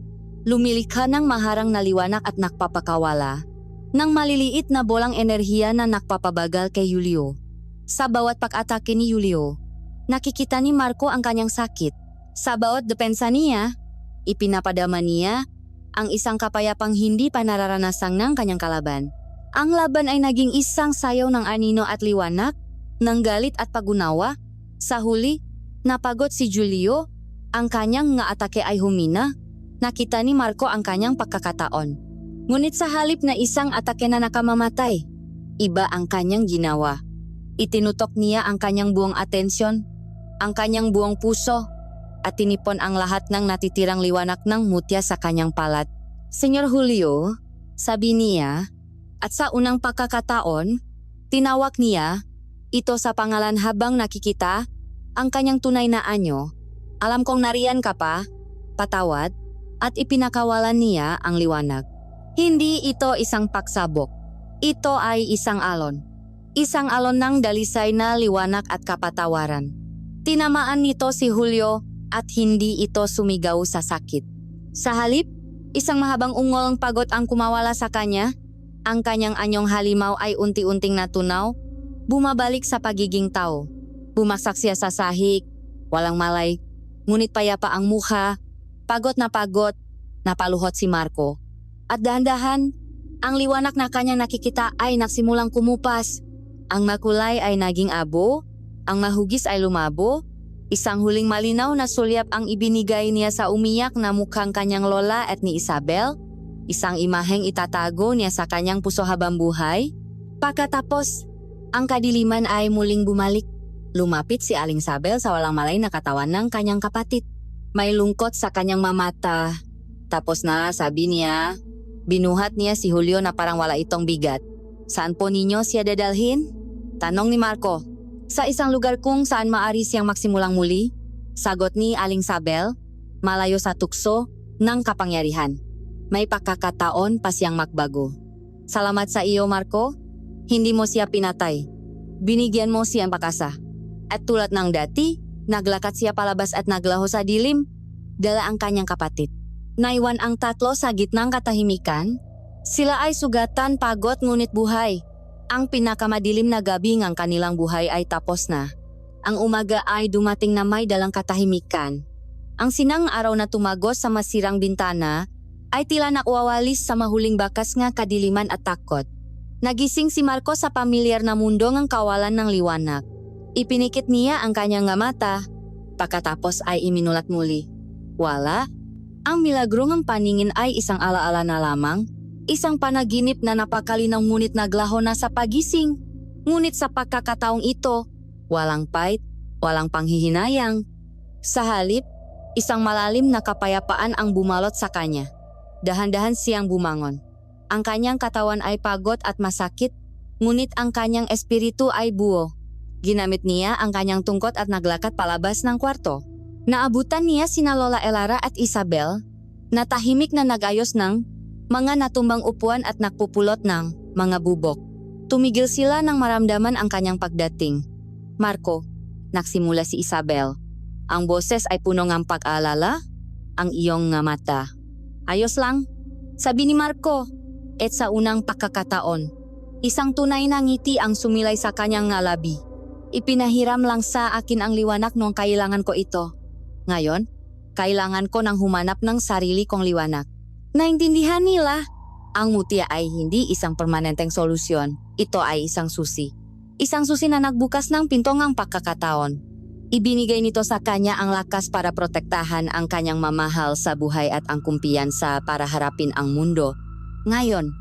lumilikha ng maharang na liwanag at nakpapakawala ng maliliit na bolang enerhiya na nakpapabagal kay Julio. Sa bawat pag-atake ni Julio, nakikita ni Marco ang kanyang sakit. Sa bawat depensa niya, ipinapadama niya ang isang kapayapang hindi pa nararanasang ng kanyang kalaban. Ang laban ay naging isang sayaw ng anino at liwanag, ng galit at pagunawa. Sa huli, napagod si Julio, ang kanyang nga atake ay humina. Nakita ni Marco ang kanyang pagkakataon. Ngunit sa halip na isang atake na nakamamatay, iba ang kanyang ginawa. Itinutok niya ang kanyang buong atensyon, ang kanyang buong puso, at tinipon ang lahat ng natitirang liwanag ng mutya sa kanyang palat. "Senyor Julio," sabi niya, at sa unang pagkakataon, tinawag niya ito sa pangalan habang nakikita ang kanyang tunay na anyo. "Alam kong nariyan ka pa, patawad," at ipinakawalan niya ang liwanag. Hindi ito isang pagsabok. Ito ay isang alon. Isang alon ng dalisay na liwanag at kapatawaran. Tinamaan nito si Julio at hindi ito sumigaw sa sakit. Sa halip, isang mahabang ungol ng pagod ang kumawala sa kanya. Ang kanyang anyong halimaw ay unti-unting natunaw, bumabalik sa pagiging tao. Bumaksak siya sa sahig, walang malay, ngunit payapa ang mukha. Pagod, napaluhot si Marco. At dahan-dahan, ang liwanag na kanyang nakikita ay nagsimulang kumupas. Ang makulay ay naging abo, ang mahugis ay lumabo. Isang huling malinaw na sulyap ang ibinigay niya sa umiyak na mukhang kanyang lola at ni Isabel. Isang imaheng itatago niya sa kanyang puso habang buhay. Pagkatapos, ang kadiliman ay muling bumalik. Lumapit si Aling Sabel sa walang malay na katawan ng kanyang kapatid. May lungkot sa kanyang mamata. Tapos na, sabi niya. Binuhat niya si Julio na parang wala itong bigat. "Saan po ninyo siya dadalhin?" tanong ni Marco. "Sa isang lugar kung saan maari siyang magsimulang muli," sagot ni Aling Sabel, "malayo sa tukso ng kapangyarihan. May pagkakataon pa siyang magbago." "Salamat sa iyo, Marco. Hindi mo siya pinatay. Binigyan mo siyang pakasa." At tulad ng dati, naglakad siya palabas at naglaho sa dilim, dala ang kanyang kapatid. Naiwan ang tatlo sa gitnang katahimikan. Sila ay sugatan, pagod ngunit buhay. Ang pinakamadilim na gabi ng kanilang buhay ay tapos na. Ang umaga ay dumating na may dalang katahimikan. Ang sinang araw na tumagos sa masirang bintana ay tila nakwawalis sa mahuling bakas nga kadiliman at takot. Nagising si Marco sa pamilyar na mundo ng kawalan ng liwanag. Ipinikit niya ang kanyang mata, pagkatapos ay iminulat muli. Wala. Ang milagro ng paningin ay isang alaala na lamang, isang panaginip na napakalinaw ngunit naglaho na sa pagising. Ngunit sa pagkakataong ito, walang pait, walang panghihinayang. Sa halip, isang malalim na kapayapaan ang bumalot sa kanya. Dahan-dahan siyang bumangon. Ang kanyang katawan ay pagod at masakit, ngunit ang kanyang espiritu ay buo. Ginamit niya ang kanyang tungkot at naglakad palabas ng kwarto. Naabutan niya sina Lola Elara at Isabel, na tahimik na nagayos ng mga natumbang upuan at nakpupulot ng mga bubok. Tumigil sila nang maramdaman ang kanyang pagdating. "Marco, Nagsimula si Isabel. Ang boses ay puno ng pag-alala, ang iyong nga mata. Ayos lang, sabi ni Marco. At sa unang pagkakataon, isang tunay na ngiti ang sumilay sa kanyang nga labi. Ipinahiram lang sa akin ang liwanag nung kailangan ko ito. Ngayon, kailangan ko nang humanap ng sarili kong liwanag. Naintindihan nila. Ang mutya ay hindi isang permanenteng solusyon. Ito ay isang susi. Isang susi na nagbukas ng pinto ng pagkakataon. Ibinigay nito sa kanya ang lakas para protektahan ang kanyang mamahal sa buhay at ang kumpiyansa para harapin ang mundo. Ngayon,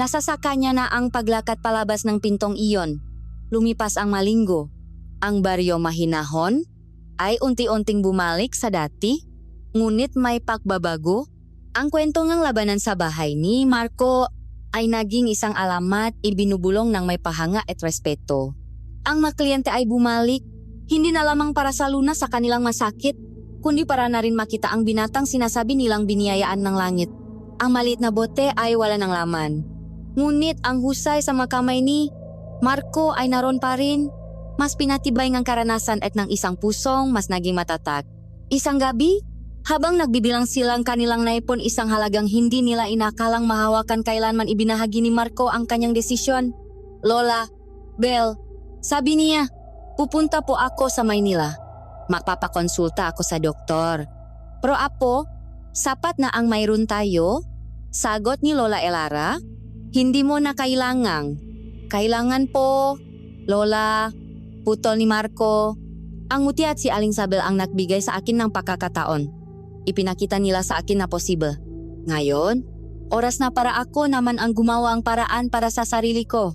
nasa sa kanya na ang paglakad palabas ng pintong iyon. Lumipas ang malinggo. Ang baryo mahinahon ay unti-unting bumalik sa dati, ngunit may pagbabago. Ang kwento ng labanan sa bahay ni Marco ay naging isang alamat ibinubulong ng may pahanga at respeto. Ang mga kliyente ay bumalik, hindi na lamang para sa lunas sa kanilang masakit, kundi para na rin makita ang binatang sinasabi nilang biniyayaan ng langit. Ang maliit na bote ay wala ng laman. Ngunit ang husay sa mga kamay ni Marco ay naroon pa rin. Mas pinatibay ng karanasan at ng isang pusong mas naging matatag. Isang gabi, habang nagbibilang silang kanilang naipon isang halagang hindi nila inakalang mahawakan kailanman ibinahagi ni Marco ang kanyang desisyon. Lola, Bel, sabi niya, pupunta po ako sa Maynila. Magpapakonsulta ako sa doktor. Pero apo, sapat na ang mayroon tayo? Sagot ni Lola Elara, hindi mo na kailangan. Kailangan po, Lola. Putol ni Marco. Ang mutya at si Aling Sabel ang nagbigay sa akin ng pagkakataon. Ipinakita nila sa akin na posible. Ngayon, oras na para ako naman ang gumawa ang paraan para sa sarili ko.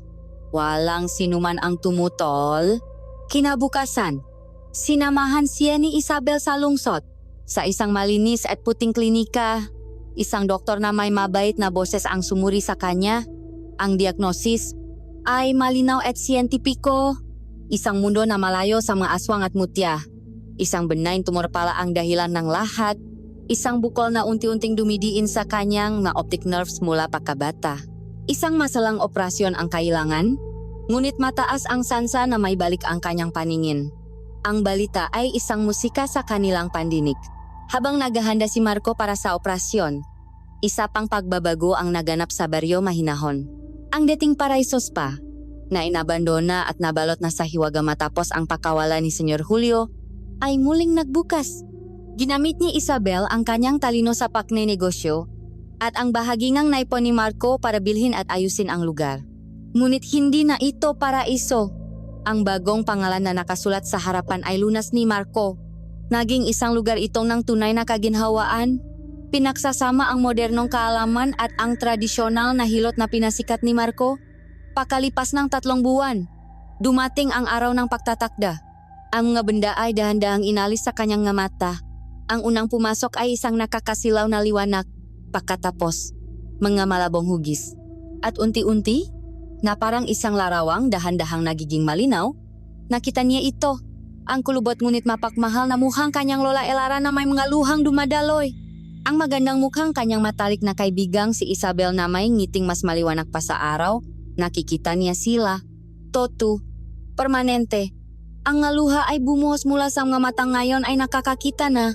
Walang sinuman ang tumutol. Kinabukasan, sinamahan siya ni Isabel sa lungsod. Sa isang malinis at puting klinika, isang doktor na may mabait na boses ang sumuri sa kanya. Ang diagnosis ay malinaw at siyentipiko. Isang mundo na malayo sa mga aswang at mutya. Isang benign tumor pala ang dahilan ng lahat. Isang bukol na unti-unting dumidiin sa kanyang na optic nerves mula pagkabata. Isang masalang operasyon ang kailangan, ngunit mataas ang sansa na may balik ang kanyang paningin. Ang balita ay isang musika sa kanilang pandinig. Habang naghahanda si Marco para sa operasyon, isa pang pagbabago ang naganap sa baryo mahinahon. Ang dating paraisos pa, na inabandona at nabalot na sa hiwaga matapos ang pagkawala ni Senyor Julio, ay muling nagbukas. Ginamit ni Isabel ang kanyang talino sa paknenegosyo at ang bahagi ng naipon ni Marco para bilhin at ayusin ang lugar. Ngunit hindi na ito paraiso. Ang bagong pangalan na nakasulat sa harapan ay lunas ni Marco. Naging isang lugar itong ng tunay na kaginhawaan. Pinagsasama ang modernong kaalaman at ang tradisyonal na hilot na pinasikat ni Marco. Pakalipas ng 3 buwan, dumating ang araw ng pagtatakda. Ang mga benda ay dahan-dahang inalis sa kanyang nga mata. Ang unang pumasok ay isang nakakasilaw na liwanag. Pagkatapos, mga malabong hugis. At unti-unti, na parang isang larawang dahan-dahang nagiging malinaw, nakita niya ito. Ang kulubot ngunit mapakmahal na mukhang kanyang Lola Elara na may mga luhang dumadaloy. Ang magandang mukhang kanyang matalik na kaibigang si Isabel na may ngiting mas maliwanag pa sa araw, nakikita niya sila. Totu, permanente. Ang ngaluha ay bumuhos mula sa mga mata ngayon ay nakakakita na.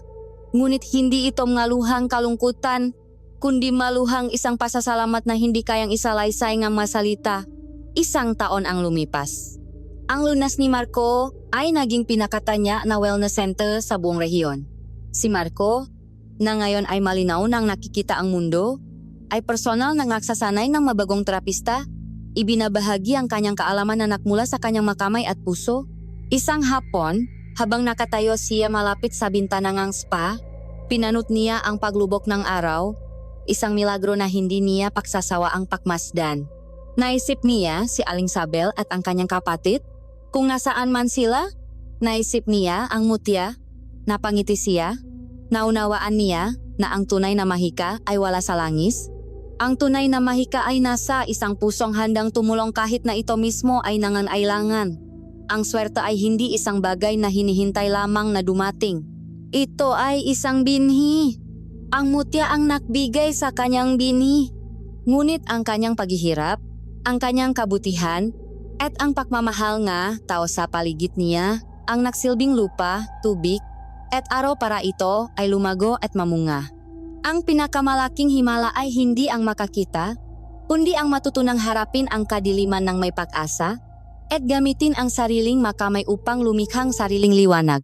Ngunit hindi ito mga luhang kalungkutan, kundi maluhang isang pasasalamat na hindi kayang isalaysay ng masalita. Isang taon ang lumipas. Ang lunas ni Marco ay naging pinakatanya na wellness center sa buong rehiyon. Si Marco, na ngayon ay malinaw nang nakikita ang mundo, ay personal na nagsasanay ng mabagong terapista. Ibinabahagi ang kanyang kaalaman na nakmula sa kanyang makamay at puso. Isang hapon, habang nakatayo siya malapit sa bintana ng spa, pinanot niya ang paglubok ng araw, isang milagro na hindi niya paksasawa ang pakmasdan. Naisip niya si Aling Sabel at ang kanyang kapatid. Kung nasaan man sila, naisip niya ang mutya, napangiti siya, naunawaan niya na ang tunay na mahika ay wala sa langis. Ang tunay na mahika ay nasa isang pusong handang tumulong kahit na ito mismo ay nangangailangan. Ang swerte ay hindi isang bagay na hinihintay lamang na dumating. Ito ay isang binhi. Ang mutya ang nagbigay sa kanyang binhi. Ngunit ang kanyang paghihirap, ang kanyang kabutihan, at ang pagmamahal nga tao sa paligid niya ang nagsilbing lupa, tubig, at araw para ito ay lumago at mamunga. Ang pinakamalaking himala ay hindi ang makakita, kundi ang matutunang harapin ang kadiliman ng may pag-asa, at gamitin ang sariling makamay upang lumikhang sariling liwanag.